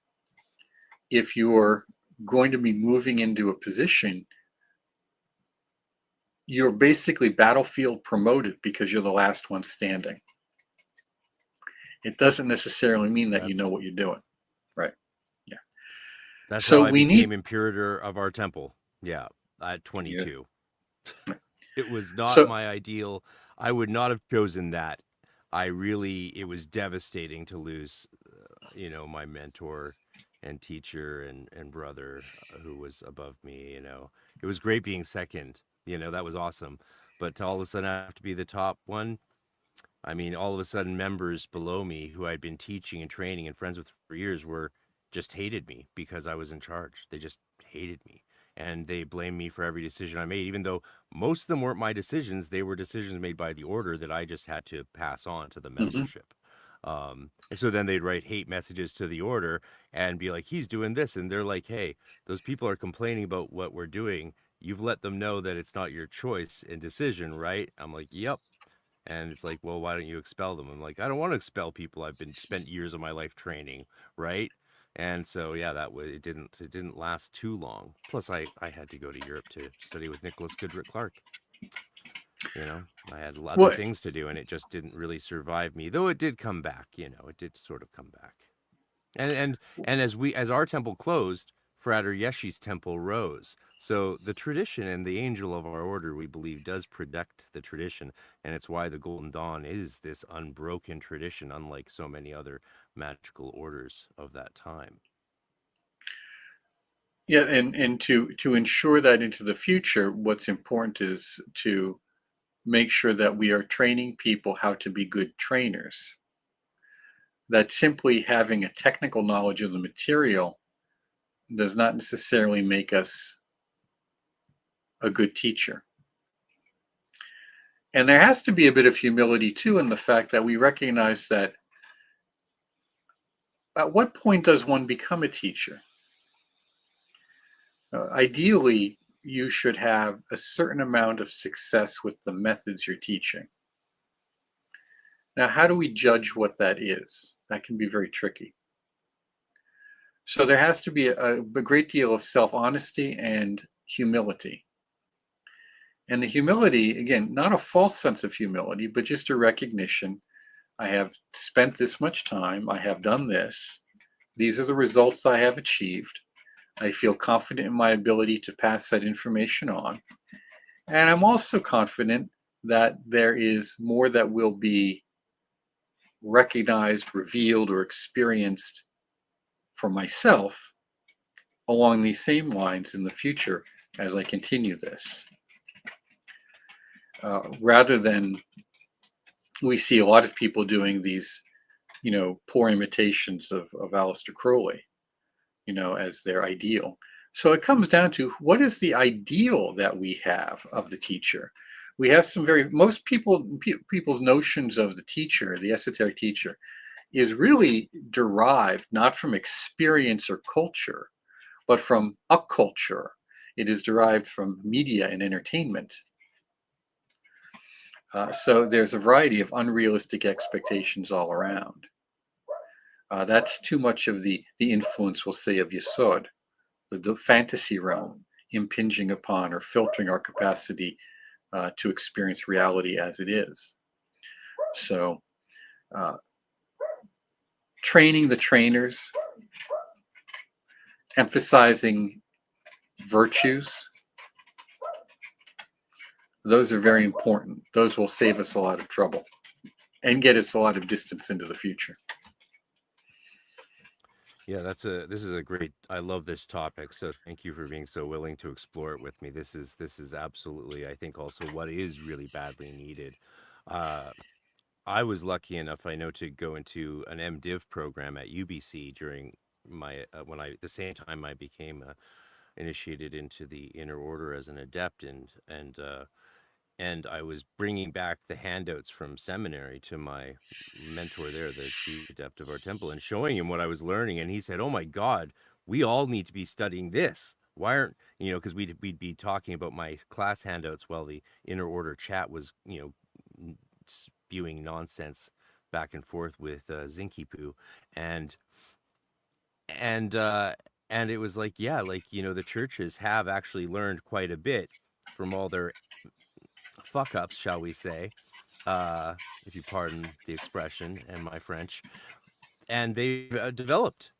if you're going to be moving into a position, you're basically battlefield promoted because you're the last one standing. It doesn't necessarily mean that you know what you're doing. Right. Yeah. That's how I became imperator of our temple. Yeah. At 22. Yeah. It was not my ideal I would not have chosen that. It was devastating to lose, my mentor and teacher and brother who was above me. It was great being second. That was awesome. But to all of a sudden have to be the top one, I mean, all of a sudden members below me who I'd been teaching and training and friends with for years were just hated me because I was in charge. They just hated me. And they blamed me for every decision I made, even though most of them weren't my decisions. They were decisions made by the order that I just had to pass on to the membership. And so then they'd write hate messages to the order and be like, he's doing this. And they're like, hey, those people are complaining about what we're doing. You've let them know that it's not your choice and decision, right? I'm like, yep. And it's like, well, why don't you expel them? I'm like, I don't want to expel people I've been spent years of my life training, right? And so yeah, that was it didn't last too long. Plus I had to go to Europe to study with Nicholas Goodrick Clark. I had other things to do and it just didn't really survive me. Though it did come back, it did sort of come back. And as our temple closed, Frater Yeshi's temple rose. So the tradition and the angel of our order, we believe, does protect the tradition. And it's why the Golden Dawn is this unbroken tradition, unlike so many other magical orders of that time. Yeah, and to ensure that into the future, what's important is to make sure that we are training people how to be good trainers. That simply having a technical knowledge of the material does not necessarily make us a good teacher. And there has to be a bit of humility too in the fact that we recognize that at what point does one become a teacher? Ideally, you should have a certain amount of success with the methods you're teaching. Now, how do we judge what that is? That can be very tricky. So there has to be a great deal of self-honesty and humility. And the humility, again, not a false sense of humility, but just a recognition. I have spent this much time. I have done this. These are the results I have achieved. I feel confident in my ability to pass that information on. And I'm also confident that there is more that will be recognized, revealed, or experienced for myself along these same lines in the future as I continue this. Rather than we see a lot of people doing these, poor imitations of Aleister Crowley, as their ideal. So it comes down to what is the ideal that we have of the teacher? We have most people's notions of the teacher, the esoteric teacher, is really derived not from experience or culture, but from occulture. It is derived from media and entertainment. So there's a variety of unrealistic expectations all around. That's too much of the influence, we'll say, of Yesod, the fantasy realm, impinging upon or filtering our capacity to experience reality as it is. So training the trainers, emphasizing virtues, those are very important. Those will save us a lot of trouble and get us a lot of distance into the future. Yeah, this is a great, I love this topic. So thank you for being so willing to explore it with me. This is absolutely, I think, also what is really badly needed. I was lucky enough, I know, to go into an MDiv program at UBC during my the same time I became initiated into the inner order as an adept, and I was bringing back the handouts from seminary to my mentor there, the chief adept of our temple, and showing him what I was learning, and he said, "Oh my God, we all need to be studying this. Why aren't because we'd be talking about my class handouts while the inner order chat was spewing nonsense back and forth with Zinky Poo, and it was like, yeah, like the churches have actually learned quite a bit from all their fuck ups, shall we say, if you pardon the expression and my French. And they've developed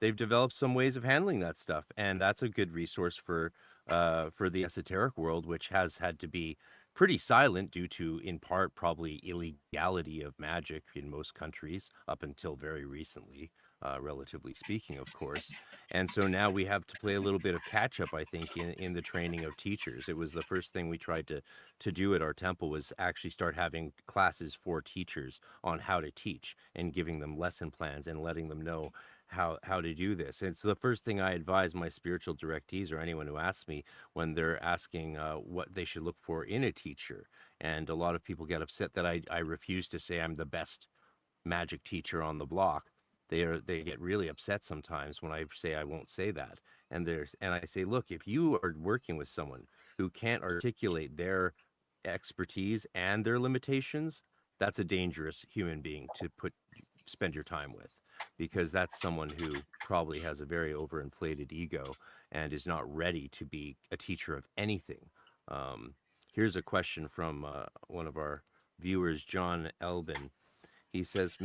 some ways of handling that stuff, and that's a good resource for the esoteric world, which has had to be pretty silent due to, in part, probably illegality of magic in most countries up until very recently, relatively speaking, of course. And so now we have to play a little bit of catch up, I think, in the training of teachers. It was the first thing we tried to do at our temple, was actually start having classes for teachers on how to teach and giving them lesson plans and letting them know how to do this. And it's the first thing I advise my spiritual directees or anyone who asks me when they're asking what they should look for in a teacher. And a lot of people get upset that I refuse to say I'm the best magic teacher on the block. They get really upset sometimes when I say I won't say that. And I say, look, if you are working with someone who can't articulate their expertise and their limitations, that's a dangerous human being to spend your time with, because that's someone who probably has a very overinflated ego and is not ready to be a teacher of anything. Here's a question from one of our viewers, John Elbin. He says,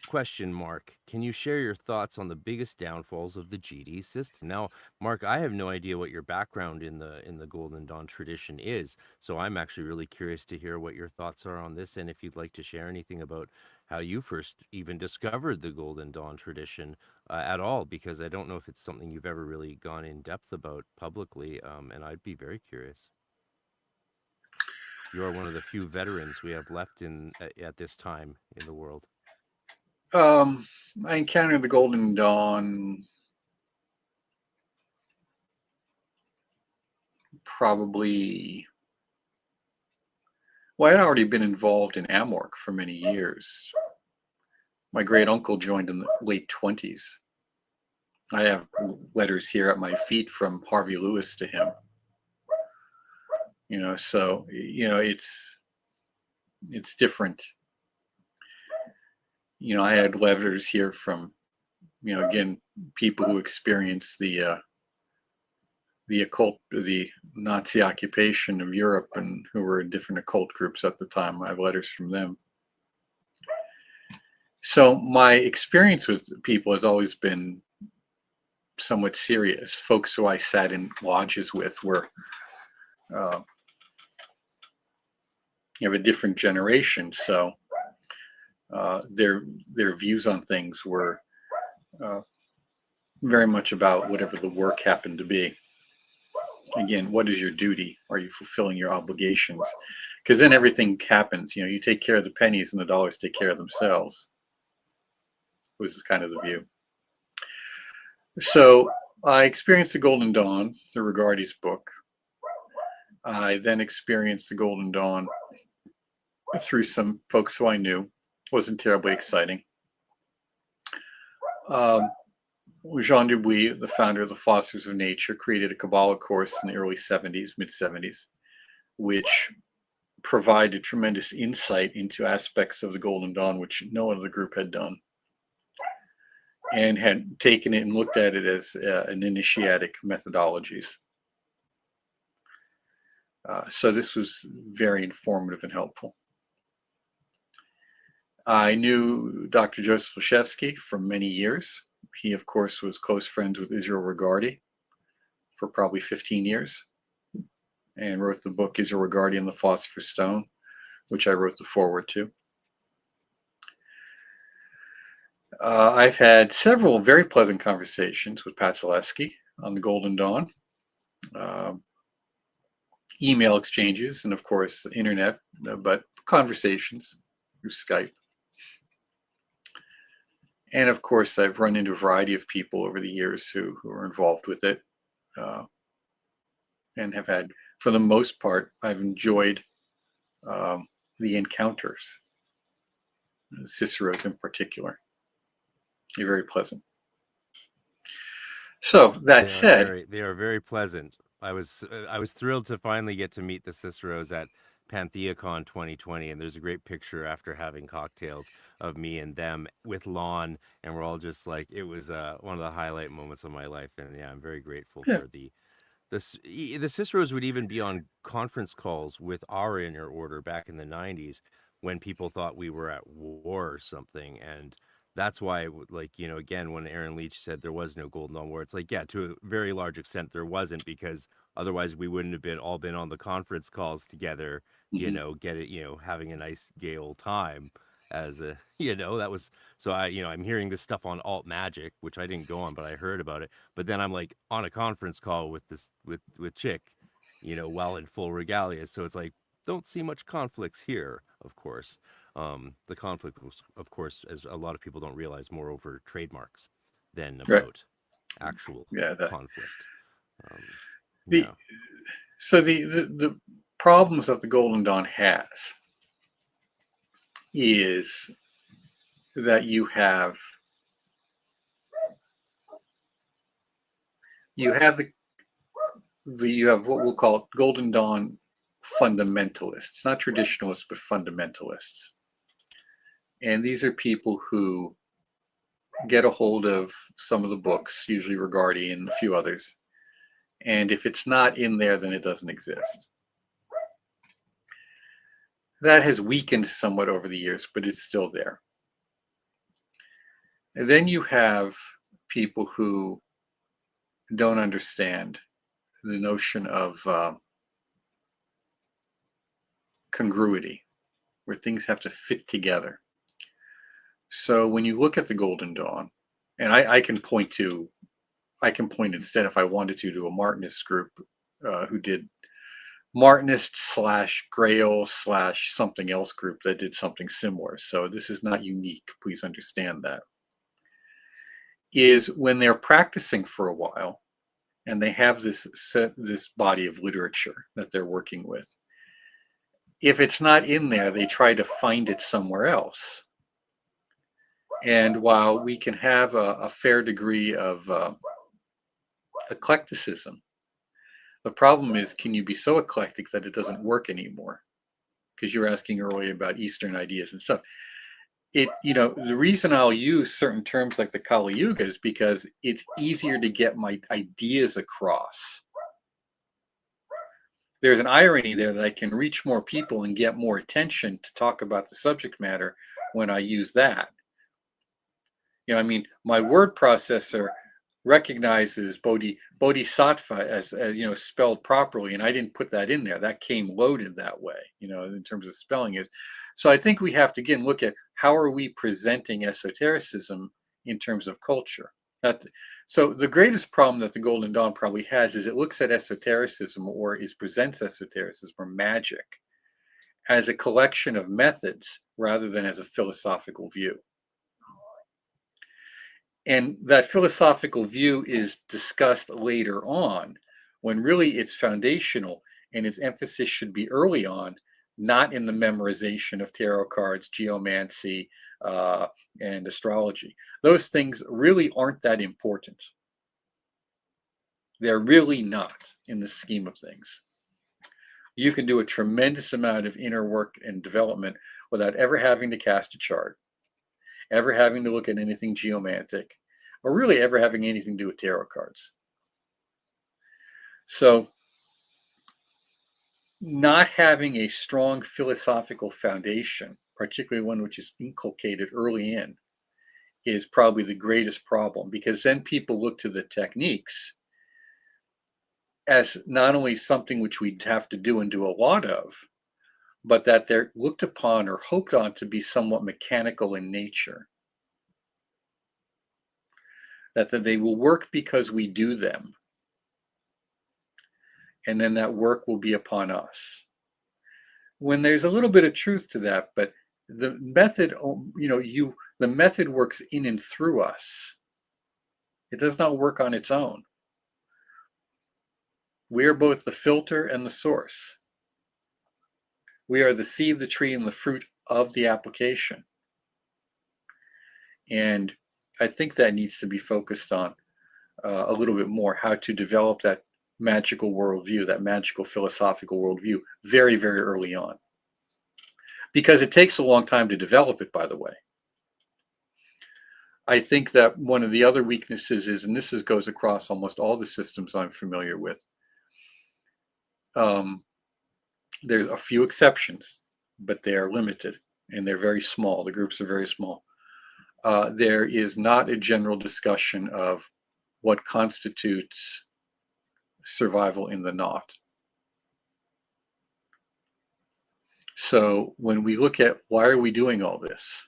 question mark, can you share your thoughts on the biggest downfalls of the GD system? Now, Mark, I have no idea what your background in the Golden Dawn tradition is, so I'm actually really curious to hear what your thoughts are on this, and if you'd like to share anything about how you first even discovered the Golden Dawn tradition at all, because I don't know if it's something you've ever really gone in depth about publicly, and I'd be very curious. You are one of the few veterans we have left at this time in the world. I encountered the Golden Dawn probably. Well, I had already been involved in Amorc for many years. My great uncle joined in the late 20s. I have letters here at my feet from Harvey Lewis to him. So it's different. I had letters here from, again, people who experienced the occult, the Nazi occupation of Europe, and who were in different occult groups at the time. I have letters from them. So my experience with people has always been somewhat serious. Folks who I sat in lodges with were of a different generation, so their views on things were very much about whatever the work happened to be. Again, what is your duty? Are you fulfilling your obligations? Because then everything happens. You take care of the pennies and the dollars take care of themselves. This is kind of the view. So I experienced the Golden Dawn through Regardie's book. I then experienced the Golden Dawn through some folks who I knew. Wasn't terribly exciting. Jean Dubuis, the founder of the Philosophers of Nature, created a Kabbalah course in the early 70s, mid-70s, which provided tremendous insight into aspects of the Golden Dawn which no other group had done, and had taken it and looked at it as an initiatic methodologies. So this was very informative and helpful. I knew Dr. Joseph Leshevsky for many years. He, of course, was close friends with Israel Regardie for probably 15 years and wrote the book Israel Regardie and the Philosopher's Stone, which I wrote the foreword to. I've had several very pleasant conversations with Pat Zaleski on the Golden Dawn, email exchanges, and of course, internet, but conversations through Skype. And of course, I've run into a variety of people over the years who are involved with it, and have had, for the most part, I've enjoyed the encounters, Cicero's in particular. They're very pleasant. So that said, they are very pleasant. I was thrilled to finally get to meet the Ciceros at PantheaCon 2020, and there's a great picture after having cocktails of me and them with Lon, and we're all just like, it was one of the highlight moments of my life. And yeah, I'm very grateful for the Ciceros would even be on conference calls with our inner order back in the 90s when people thought we were at war or something, and that's why, like, again, when Aaron Leach said there was no Golden Dawn War, it's like, yeah, to a very large extent there wasn't, all otherwise we wouldn't have been on the conference calls together, Mhm. get it, having a nice gay old time as a, that was, so I'm hearing this stuff on alt magic, which I didn't go on, but I heard about it. But then I'm like on a conference call with with Chick, while in full regalia. So it's like, don't see much conflicts here, of course. The conflict was, of course, as a lot of people don't realize, more over trademarks than Right. about actual Yeah. conflict. Um, The yeah. so the problems that the Golden Dawn has is that you have what we'll call Golden Dawn fundamentalists, not traditionalists, but fundamentalists. And these are people who get a hold of some of the books, usually Regardi and a few others. And if it's not in there, then it doesn't exist. That has weakened somewhat over the years, but it's still there. And then you have people who don't understand the notion of congruity, where things have to fit together. So when you look at the Golden Dawn, and I can point instead, if I wanted to a Martinist group who did Martinist / Grail / something else group that did something similar. So this is not unique. Please understand that. Is when they're practicing for a while and they have this body of literature that they're working with. If it's not in there, they try to find it somewhere else. And while we can have a fair degree of eclecticism, the problem is, can you be so eclectic that it doesn't work anymore? Because you were asking earlier about Eastern ideas and stuff. The reason I'll use certain terms like the Kali Yuga is because it's easier to get my ideas across. There's an irony there that I can reach more people and get more attention to talk about the subject matter when I use that. My word processor recognizes bodhisattva as spelled properly, and I didn't put that in there. That came loaded that way, in terms of spelling it. So I think we have to again look at how are we presenting esotericism in terms of culture. So the greatest problem that the Golden Dawn probably has is it looks at esotericism or presents esotericism or magic as a collection of methods rather than as a philosophical view. And that philosophical view is discussed later on when really it's foundational and its emphasis should be early on, not in the memorization of tarot cards, geomancy, and astrology. Those things really aren't that important. They're really not in the scheme of things. You can do a tremendous amount of inner work and development without ever having to cast a chart, ever having to look at anything geomantic, or really ever having anything to do with tarot cards. So not having a strong philosophical foundation, particularly one which is inculcated early in, is probably the greatest problem, because then people look to the techniques as not only something which we'd have to do and do a lot of, but that they're looked upon or hoped on to be somewhat mechanical in nature. That they will work because we do them. And then that work will be upon us. When there's a little bit of truth to that, but the method, the method works in and through us. It does not work on its own. We are both the filter and the source. We are the seed, the tree, and the fruit of the application. And I think that needs to be focused on a little bit more, how to develop that magical worldview, that magical philosophical worldview very, very early on. Because it takes a long time to develop it, by the way. I think that one of the other weaknesses is, and this goes across almost all the systems I'm familiar with, there's a few exceptions, but they are limited and they're very small. The groups are very small. there is not a general discussion of what constitutes survival in the not. So when we look at why are we doing all this?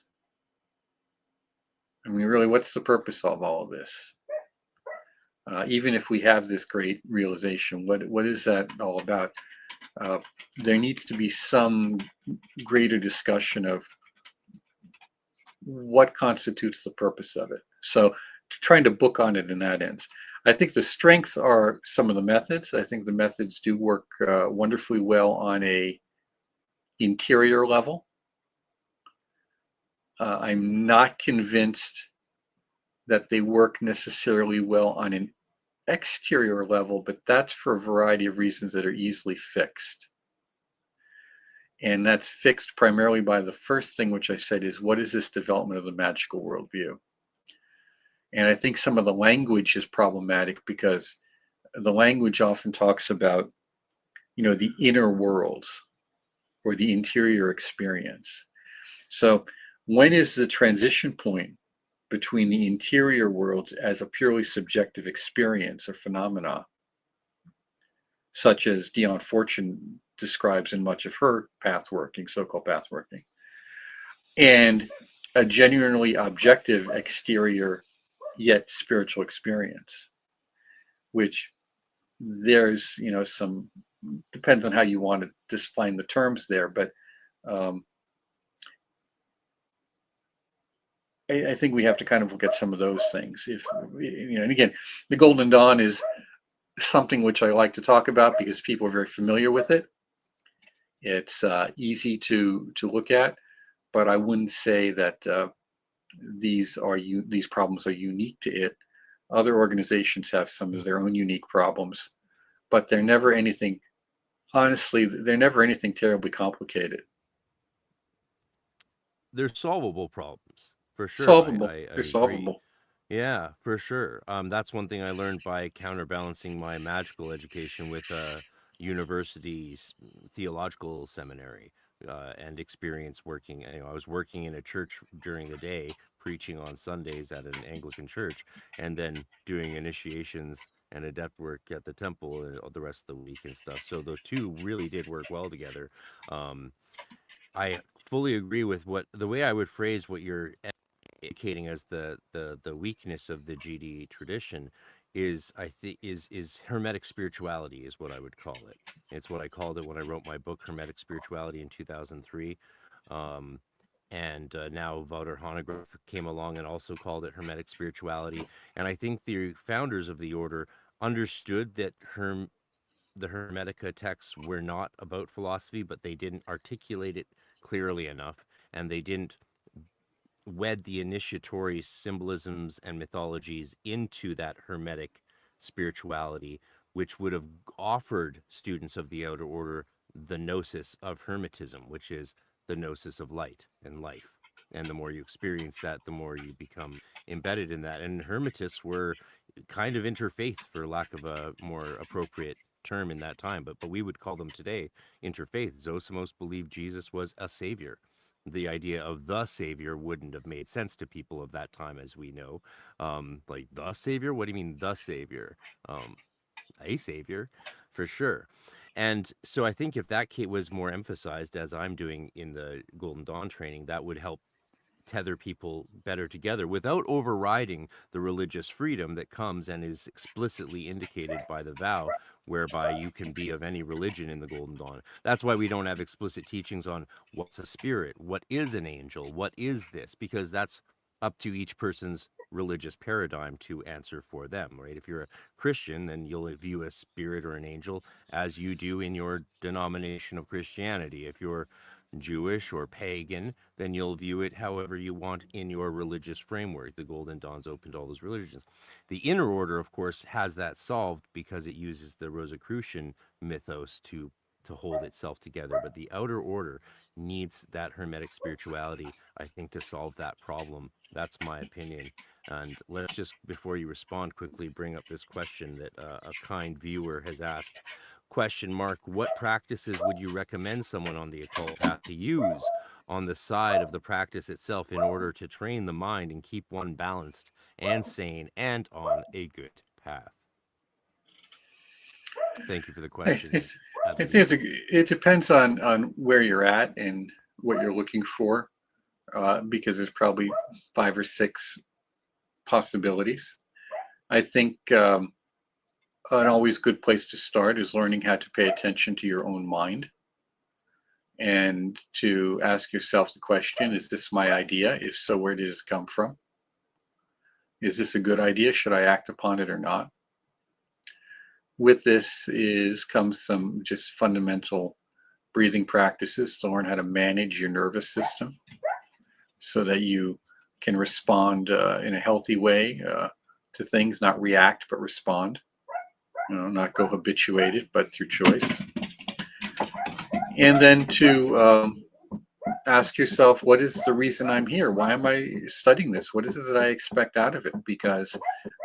I mean, really, what's the purpose of all of this? Even if we have this great realization, what is that all about? There needs to be some greater discussion of what constitutes the purpose of it. So trying to book on it in that end. I think the strengths are some of the methods. I think the methods do work wonderfully well on a interior level. I'm not convinced that they work necessarily well on an exterior level, but that's for a variety of reasons that are easily fixed. And that's fixed primarily by the first thing, which I said is, what is this development of the magical worldview? And I think some of the language is problematic because the language often talks about, the inner worlds or the interior experience. So when is the transition point between the interior worlds as a purely subjective experience or phenomena, such as Dion Fortune describes in much of her pathworking, so-called pathworking, and a genuinely objective exterior yet spiritual experience, which there's, some, depends on how you want to define the terms there, but I think we have to kind of look at some of those things. If, and again, the Golden Dawn is something which I like to talk about because people are very familiar with it. It's easy to look at, but I wouldn't say that these problems are unique to it. Other organizations have some of their own unique problems, but they're never anything. Honestly, they're never anything terribly complicated. They're solvable problems for sure. Solvable. I they're solvable. Yeah, for sure. That's one thing I learned by counterbalancing my magical education with university's theological seminary and experience working. I was working in a church during the day, preaching on Sundays at an Anglican church, and then doing initiations and adept work at the temple the rest of the week and stuff. So the two really did work well together. I fully agree with the way I would phrase what you're indicating as the weakness of the GD tradition is, I think, is Hermetic spirituality is what I would call it. It's what I called it when I wrote my book Hermetic Spirituality in 2003. And now Wouter Hanegraaff came along and also called it Hermetic spirituality. And I think the founders of the order understood that the Hermetica texts were not about philosophy, but they didn't articulate it clearly enough, and they didn't wed the initiatory symbolisms and mythologies into that Hermetic spirituality, which would have offered students of the outer order the gnosis of Hermetism, which is the gnosis of light and life. And the more you experience that, the more you become embedded in that. And Hermetists were kind of interfaith, for lack of a more appropriate term in that time, but we would call them today interfaith. Zosimos believed Jesus was a savior. The idea of the savior wouldn't have made sense to people of that time, as we know. Like, the savior? What do you mean, the savior? A savior, for sure. And so I think if that was more emphasized, as I'm doing in the Golden Dawn training, that would help tether people better together without overriding the religious freedom that comes and is explicitly indicated by the vow, whereby you can be of any religion in the Golden Dawn. That's why we don't have explicit teachings on what's a spirit, what is an angel, what is this, because that's up to each person's religious paradigm to answer for them, right? If you're a Christian, then you'll view a spirit or an angel as you do in your denomination of Christianity. If you're Jewish or pagan, then you'll view it however you want in your religious framework. The Golden Dawn's open to all those religions. The Inner Order, of course, has that solved because it uses the Rosicrucian mythos to hold itself together. But the Outer Order needs that Hermetic spirituality, I think, to solve that problem. That's my opinion. And let's just, before you respond, quickly bring up this question that a kind viewer has asked. Question mark, what practices would you recommend someone on the occult path to use on the side of the practice itself in order to train the mind and keep one balanced and sane and on a good path? Thank you for the questions. It depends on where you're at and what you're looking for, because there's probably 5 or 6 possibilities. I think an always good place to start is learning how to pay attention to your own mind and to ask yourself the question, is this my idea? If so, where did it come from? Is this a good idea? Should I act upon it or not? With this comes some just fundamental breathing practices to learn how to manage your nervous system so that you can respond in a healthy way to things, not react, but respond. Not go habituated, but through choice. And then to ask yourself, what is the reason I'm here? Why am I studying this? What is it that I expect out of it? Because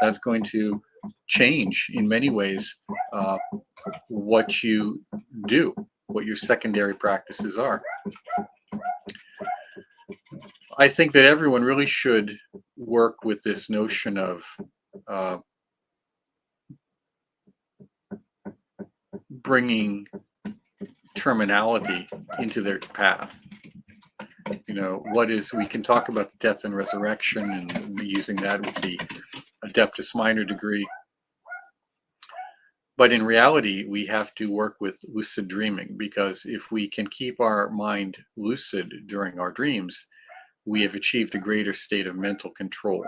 that's going to change in many ways what you do, what your secondary practices are. I think that everyone really should work with this notion of bringing terminality into their path. We can talk about death and resurrection and using that with the Adeptus Minor degree. But in reality, we have to work with lucid dreaming, because if we can keep our mind lucid during our dreams, we have achieved a greater state of mental control.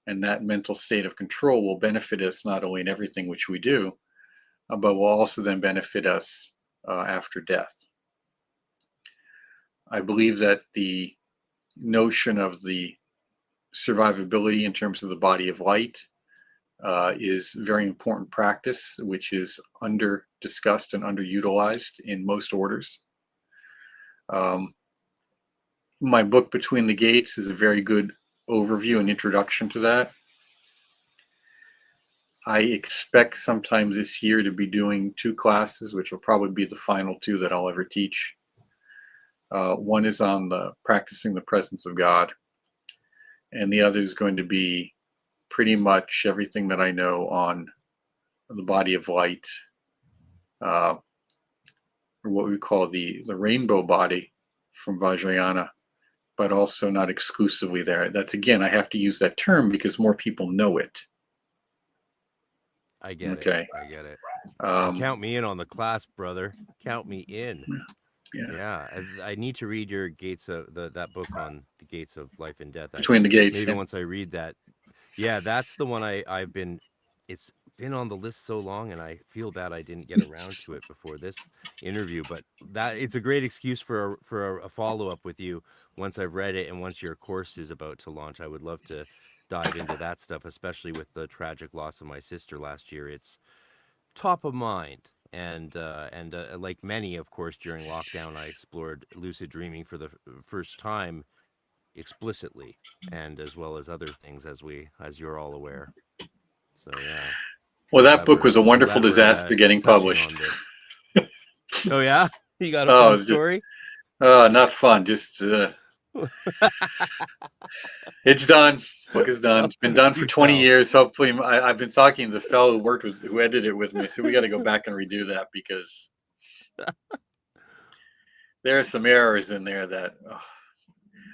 And that mental state of control will benefit us not only in everything which we do, but will also then benefit us after death. I believe that the notion of the survivability in terms of the body of light is very important practice, which is under discussed and underutilized in most orders. My book, Between the Gates, is a very good overview and introduction to that. I expect sometime this year to be doing 2 classes, which will probably be the final 2 that I'll ever teach. One is on practicing the presence of God, and the other is going to be pretty much everything that I know on the body of light, or what we call the rainbow body from Vajrayana, but also not exclusively there. That's, again, I have to use that term because more people know it. I get it. I get it. Count me in on the class, brother. Count me in. Yeah. I need to read your Gates of that book on the Gates of Life and Death. Between the Gates. Maybe once I read that. Yeah, that's the one I've been. It's been on the list so long, and I feel bad I didn't get around to it before this interview. But it's a great excuse for a follow up with you once I've read it and once your course is about to launch. I would love to dive into that stuff, especially with the tragic loss of my sister last year. It's top of mind, and like many, of course, during lockdown, I explored lucid dreaming for the first time explicitly, and as well as other things, as you're all aware. So yeah. Well, that book was a wonderful disaster getting published. Oh yeah, you got a fun story? Not fun. Just it's done. Book is done. It's been done for 20 years. Hopefully, I've been talking to the fellow who edited it with me. So we got to go back and redo that, because there are some errors in there that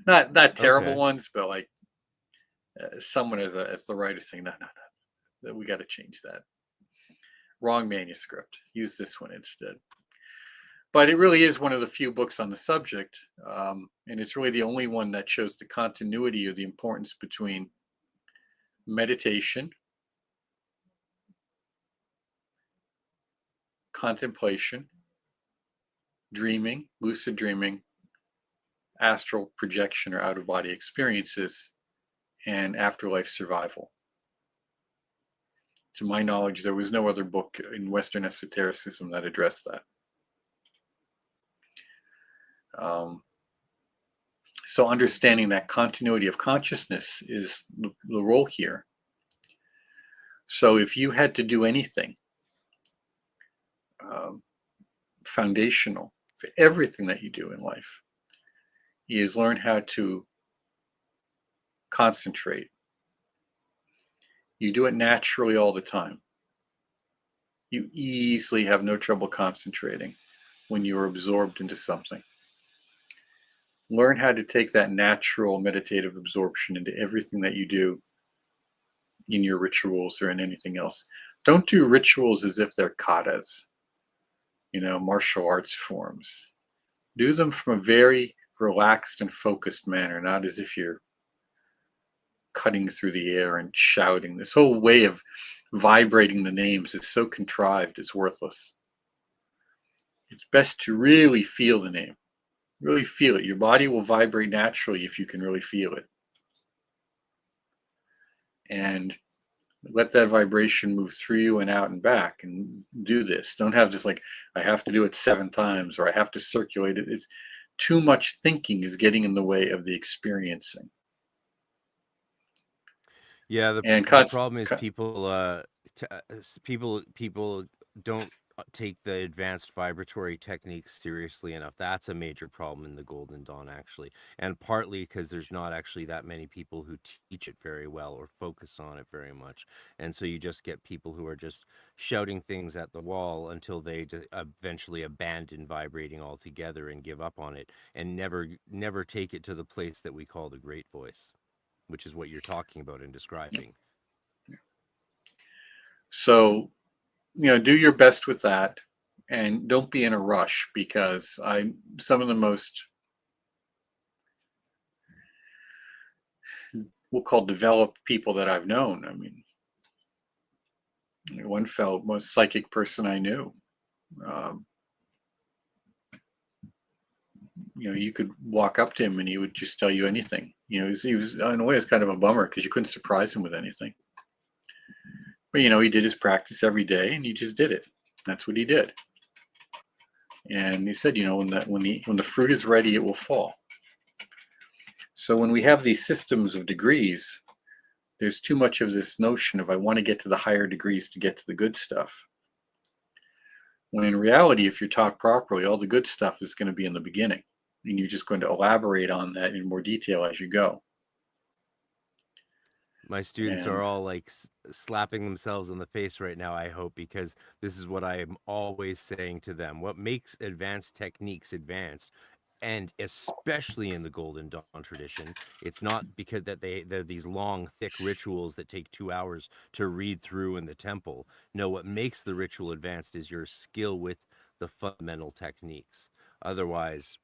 not terrible ones, but like someone as the writer saying, no, that we got to change that. Wrong manuscript. Use this one instead. But it really is one of the few books on the subject, and it's really the only one that shows the continuity of the importance between meditation, contemplation, dreaming, lucid dreaming, astral projection or out-of-body experiences, and afterlife survival. To my knowledge, there was no other book in Western esotericism that addressed that. So understanding that continuity of consciousness is the role here. So if you had to do anything foundational for everything that you do in life, is learn how to concentrate. You do it naturally all the time. You easily have no trouble concentrating when you are absorbed into something. Learn how to take that natural meditative absorption into everything that you do in your rituals or in anything else. Don't do rituals as if they're katas, martial arts forms. Do them from a very relaxed and focused manner, not as if you're cutting through the air and shouting. This whole way of vibrating the names is so contrived, it's worthless. It's best to really feel the name. Really feel it. Your body will vibrate naturally if you can really feel it. And let that vibration move through you and out and back, and do this. Don't have this like, I have to do it 7 times or I have to circulate it. It's too much thinking is getting in the way of the experiencing. Yeah, the problem is people don't take the advanced vibratory techniques seriously enough. That's a major problem in the Golden Dawn, actually, and partly because there's not actually that many people who teach it very well or focus on it very much, and so you just get people who are just shouting things at the wall until they eventually abandon vibrating altogether and give up on it, and never take it to the place that we call the great voice, which is what you're talking about and describing. So, do your best with that, and don't be in a rush, because some of the most, we'll call, developed people that I've known. I mean, one fellow, most psychic person I knew, you could walk up to him and he would just tell you anything. He was in a way, it's kind of a bummer because you couldn't surprise him with anything. But he did his practice every day and he just did it. That's what he did. And he said, when the fruit is ready, it will fall. So when we have these systems of degrees, there's too much of this notion of I want to get to the higher degrees to get to the good stuff. When in reality, if you're taught properly, all the good stuff is going to be in the beginning. And you're just going to elaborate on that in more detail as you go. My students are all like slapping themselves in the face right now, I hope, because this is what I am always saying to them. What makes advanced techniques advanced, and especially in the Golden Dawn tradition, it's not because they're these long, thick rituals that take 2 hours to read through in the temple. No, what makes the ritual advanced is your skill with the fundamental techniques. Otherwise,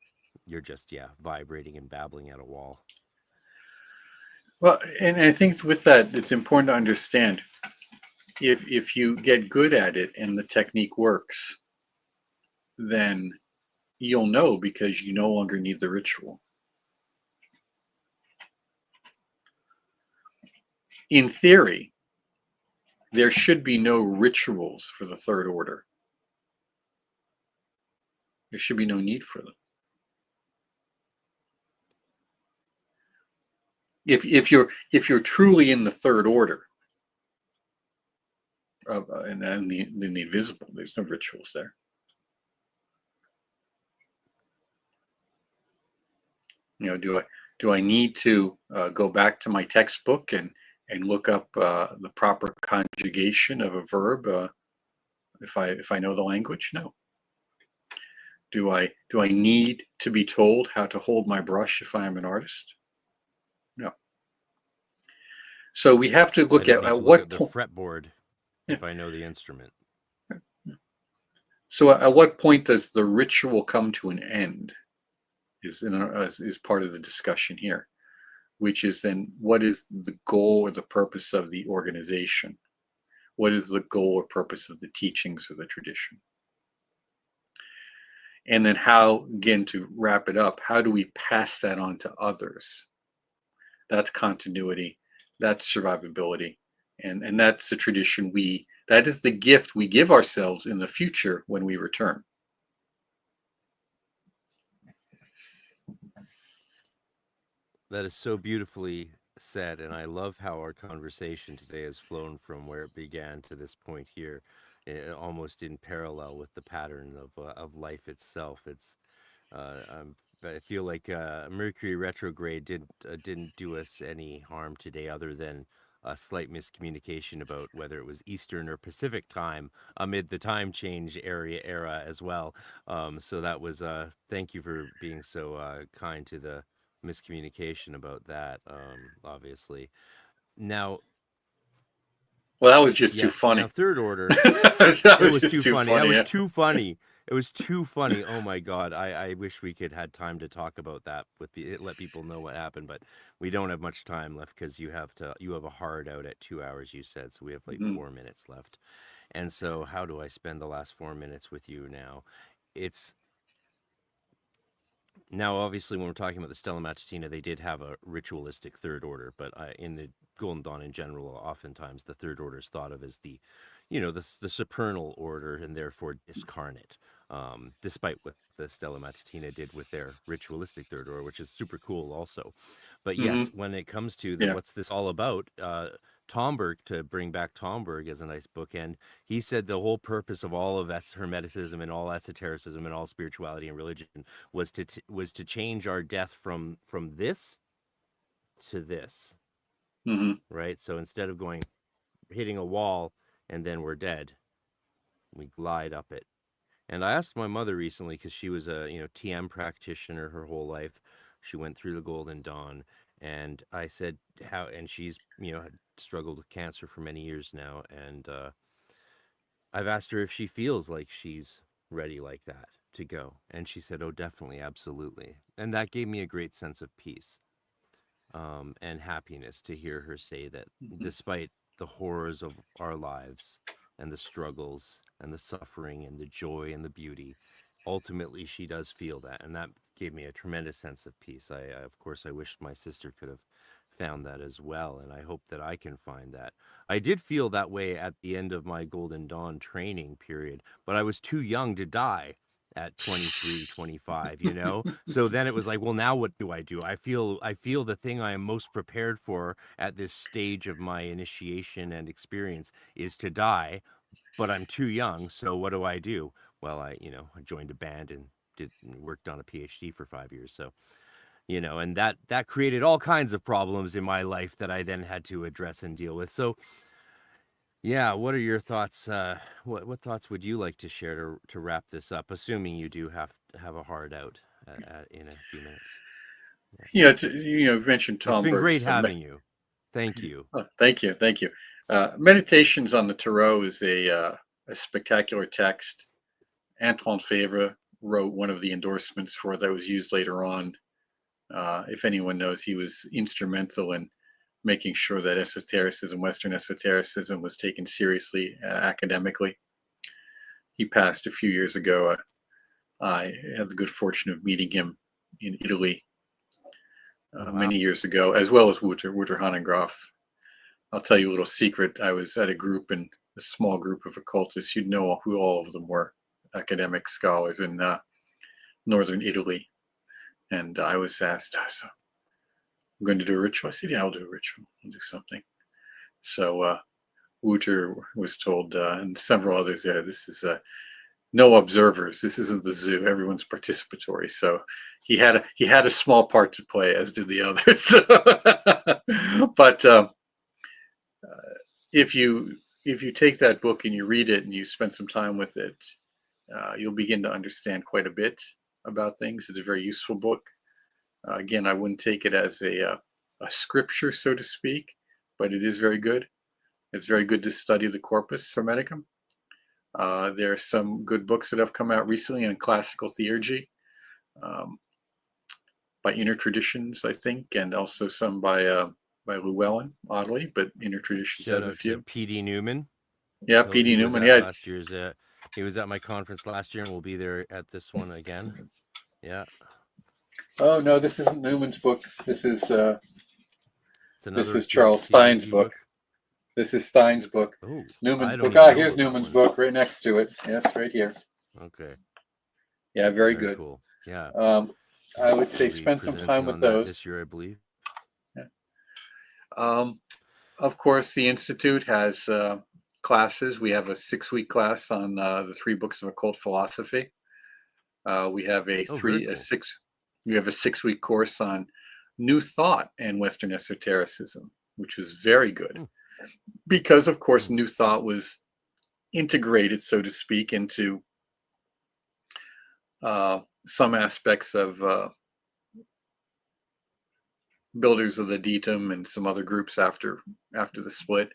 you're just, vibrating and babbling at a wall. Well, and I think with that, it's important to understand, if you get good at it and the technique works, then you'll know because you no longer need the ritual. In theory, there should be no rituals for the third order. There should be no need for them. If you're truly in the third order, and then the invisible, there's no rituals there. Do I need to go back to my textbook and look up the proper conjugation of a verb if I know the language? No. Do I need to be told how to hold my brush if I am an artist? No. So we have to look at what the fretboard if I know the instrument. So at what point does the ritual come to an end? Is part of the discussion here, which is then what is the goal or the purpose of the organization? What is the goal or purpose of the teachings of the tradition? And then how, again, to wrap it up, how do we pass that on to others? That's continuity, that's survivability, and that's the tradition that is the gift we give ourselves in the future when we return. That is so beautifully said, and I love how our conversation today has flown from where it began to this point here, almost in parallel with the pattern of life itself. I feel like Mercury retrograde didn't do us any harm today, other than a slight miscommunication about whether it was Eastern or Pacific time amid the time change era as well. So that was thank you for being so kind to the miscommunication about that. Obviously, now Well, that was just too yes, now funny. third order. That It was was just too too funny. That funny. was Yeah. too funny. It was too funny. Oh my God. I wish we could had time to talk about that let people know what happened, but we don't have much time left because you have a hard out at 2 hours, you said. So we have like Mhm. 4 minutes left. And so how do I spend the last 4 minutes with you now? It's Now, obviously, when we're talking about the Stella Matutina, they did have a ritualistic third order, but in the Golden Dawn in general, oftentimes the third order is thought of as the supernal order and therefore discarnate, despite what the Stella Matutina did with their ritualistic third order, which is super cool also. But yes, Mhm. when it comes to Yeah. what's this all about, Tomberg, to bring back Tomberg as a nice bookend, he said the whole purpose of all of Hermeticism and all esotericism and all spirituality and religion was to change our death from this to this, Mhm. right? So instead of hitting a wall and then we're dead, we glide up it. And I asked my mother recently, because she was a TM practitioner her whole life. She went through the Golden Dawn, and I said how, and she's had struggled with cancer for many years now, and I've asked her if she feels like she's ready like that to go, and she said, "Oh, definitely, absolutely," and that gave me a great sense of peace and happiness to hear her say that, Mhm. despite the horrors of our lives and the struggles and the suffering and the joy and the beauty, ultimately she does feel that. And that gave me a tremendous sense of peace. Of course, I wish my sister could have found that as well. And I hope that I can find that. I did feel that way at the end of my Golden Dawn training period, but I was too young to die at 23, 25, so then it was like, well, now what do? I feel the thing I am most prepared for at this stage of my initiation and experience is to die, but I'm too young, so what do I do? Well, I joined a band and worked on a PhD for 5 years, so and that created all kinds of problems in my life that I then had to address and deal with. So yeah, what are your thoughts? What thoughts would you like to share to wrap this up? Assuming you do have to have a hard out in a few minutes. Yeah, Yeah. You mentioned it's Tom been great Berg's. having you. Thank you. Oh, thank you. Thank you. Meditations on the Tarot is a spectacular text. Antoine Favre wrote one of the endorsements for it that was used later on. If anyone knows, he was instrumental in making sure that esotericism, Western esotericism, was taken seriously academically. He passed a few years ago. I had the good fortune of meeting him in Italy Oh, wow. many years ago, as well as Wouter Hanegraaff. I'll tell you a little secret. I was at a small group of occultists. You'd know who all of them were, academic scholars in northern Italy. And I was asked, so I'm going to do a ritual. I said, yeah, I'll do a ritual. I'll do something. So Wouter was told, and several others there, this is no observers. This isn't the zoo. Everyone's participatory. So he had a small part to play, as did the others. But if you take that book and you read it and you spend some time with it, you'll begin to understand quite a bit about things. It's a very useful book. Again, I wouldn't take it as a scripture, so to speak, but it is very good. It's very good to study the Corpus Hermeticum. There are some good books that have come out recently on classical theurgy um, by Inner Traditions, I think, and also some by Llewellyn, oddly, but Inner Traditions Shout has a out to few. P.D. Newman. Yeah, He P.D. was Newman. at Yeah. last year's. He was at my conference last year, and will be there at this one again. Yeah, Oh no, this isn't Newman's book. it's This another is Charles Stein's PhD book. book. This is Stein's book. Oh, Newman's I don't book. even Ah, know here's about that Newman's one. book right next to it. Yes, right here. Okay, Yeah, very very good. cool. Yeah, Um, I would say he'll be spend some time presenting with on that those. this year, I believe. Yeah. Of course, the Institute has classes. We have a 6-week class on the 3 books of occult philosophy. We have Oh, very a cool. We have a 6-week course on New Thought and Western Esotericism, which was very good Mm, because, of course, mm. New Thought was integrated, so to speak, into some aspects of Builders of the Datum and some other groups after the split.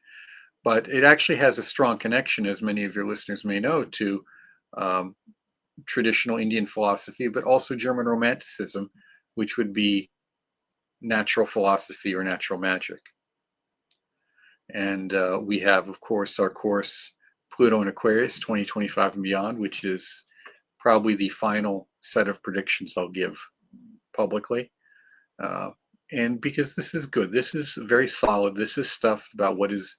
But it actually has a strong connection, as many of your listeners may know, to um, traditional Indian philosophy, but also German Romanticism, which would be natural philosophy or natural magic. And we have, of course, our course Pluto and Aquarius 2025 and beyond, which is probably the final set of predictions I'll give publicly. Uh, and because this is good, this is very solid. This is stuff about what is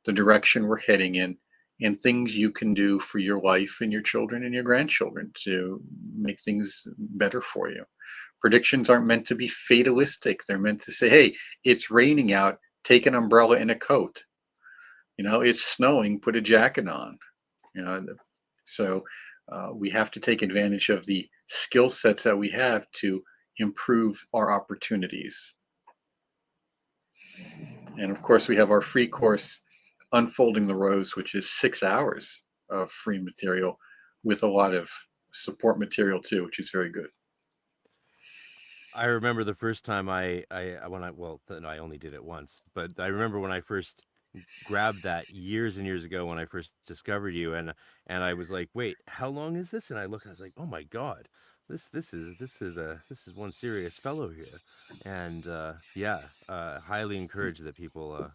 the direction we're heading in and things you can do for your life and your children and your grandchildren to make things better for you. Predictions aren't meant to be fatalistic. They're meant to say, hey, it's raining out, take an umbrella and a coat. It's snowing, put a jacket on. You know, so we have to take advantage of the skill sets that we have to improve our opportunities. And of course, we have our free course, Unfolding the Rose, which is 6 hours of free material with a lot of support material too, which is very good. I remember the first time I only did it once, but I remember when I first grabbed that years and years ago when I first discovered you, and I was like, wait, how long is this? And I looked, and I was like, oh my God, this is one serious fellow here, and yeah, highly encourage that people.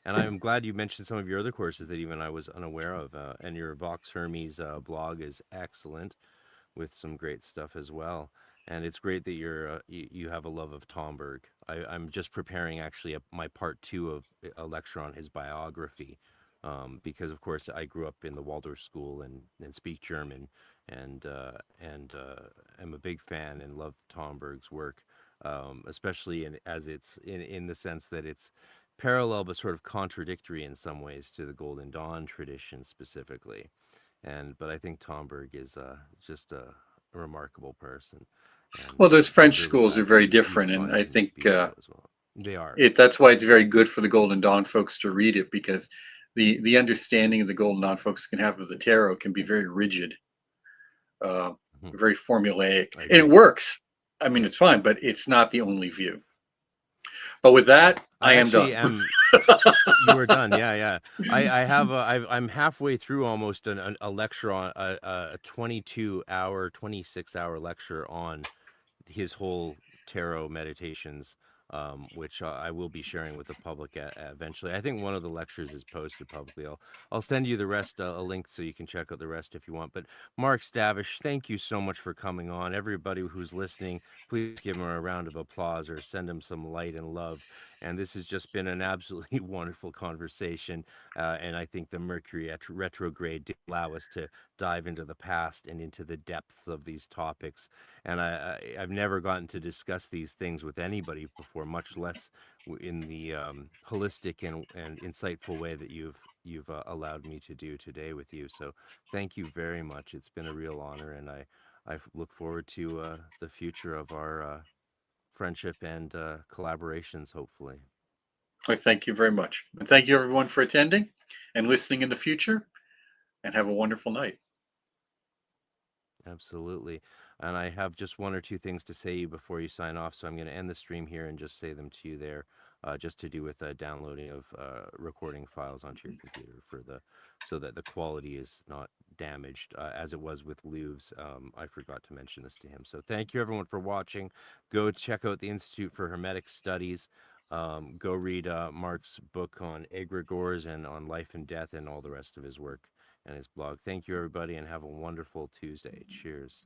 And I'm glad you mentioned some of your other courses that even I was unaware of, and your Vox Hermes blog is excellent with some great stuff as well. And it's great that you have a love of Tomberg. I'm just preparing actually my part two of a lecture on his biography, because of course I grew up in the Waldorf school and speak German, and I'm a big fan and love Tomberg's work, especially as it's in the sense that it's parallel but sort of contradictory in some ways to the Golden Dawn tradition specifically. But I think Tomberg is just a remarkable person, Well, and those I'm French really schools are glad very you different, and find I them to think be so as well. They are. that's why it's very good for the Golden Dawn folks to read it, because the understanding the Golden Dawn folks can have of the tarot can be very rigid, uh, Mhm. very formulaic, I and it agree. works. I mean, it's fine, but it's not the only view. But with Yeah, that, I I am actually done. am. You are done. Yeah, yeah. I'm halfway through almost a lecture on a 22-hour, 26-hour lecture on his whole tarot meditations, which I will be sharing with the public eventually. I think one of the lectures is posted publicly. I'll send you the rest, a link so you can check out the rest if you want. But Mark Stavish, thank you so much for coming on. Everybody who's listening, please give him a round of applause or send him some light and love. And this has just been an absolutely wonderful conversation. And I think the Mercury retrograde did allow us to dive into the past and into the depths of these topics. And I've never gotten to discuss these things with anybody before, much less in the holistic and insightful way that you've allowed me to do today with you. So thank you very much. It's been a real honor, and I look forward to the future of our friendship and collaborations, hopefully. I thank you very much. And thank you, everyone, for attending and listening in the future, and have a wonderful night. Absolutely. And I have just one or two things to say before you sign off. So I'm going to end the stream here and just say them to you there, just to do with downloading of recording files onto your computer so that the quality is not damaged, as it was with Louvre's. I forgot to mention this to him. So thank you everyone for watching. Go check out the Institute for Hermetic Studies. Go read Mark's book on Egregores and on life and death and all the rest of his work and his blog. Thank you, everybody, and have a wonderful Tuesday. Cheers.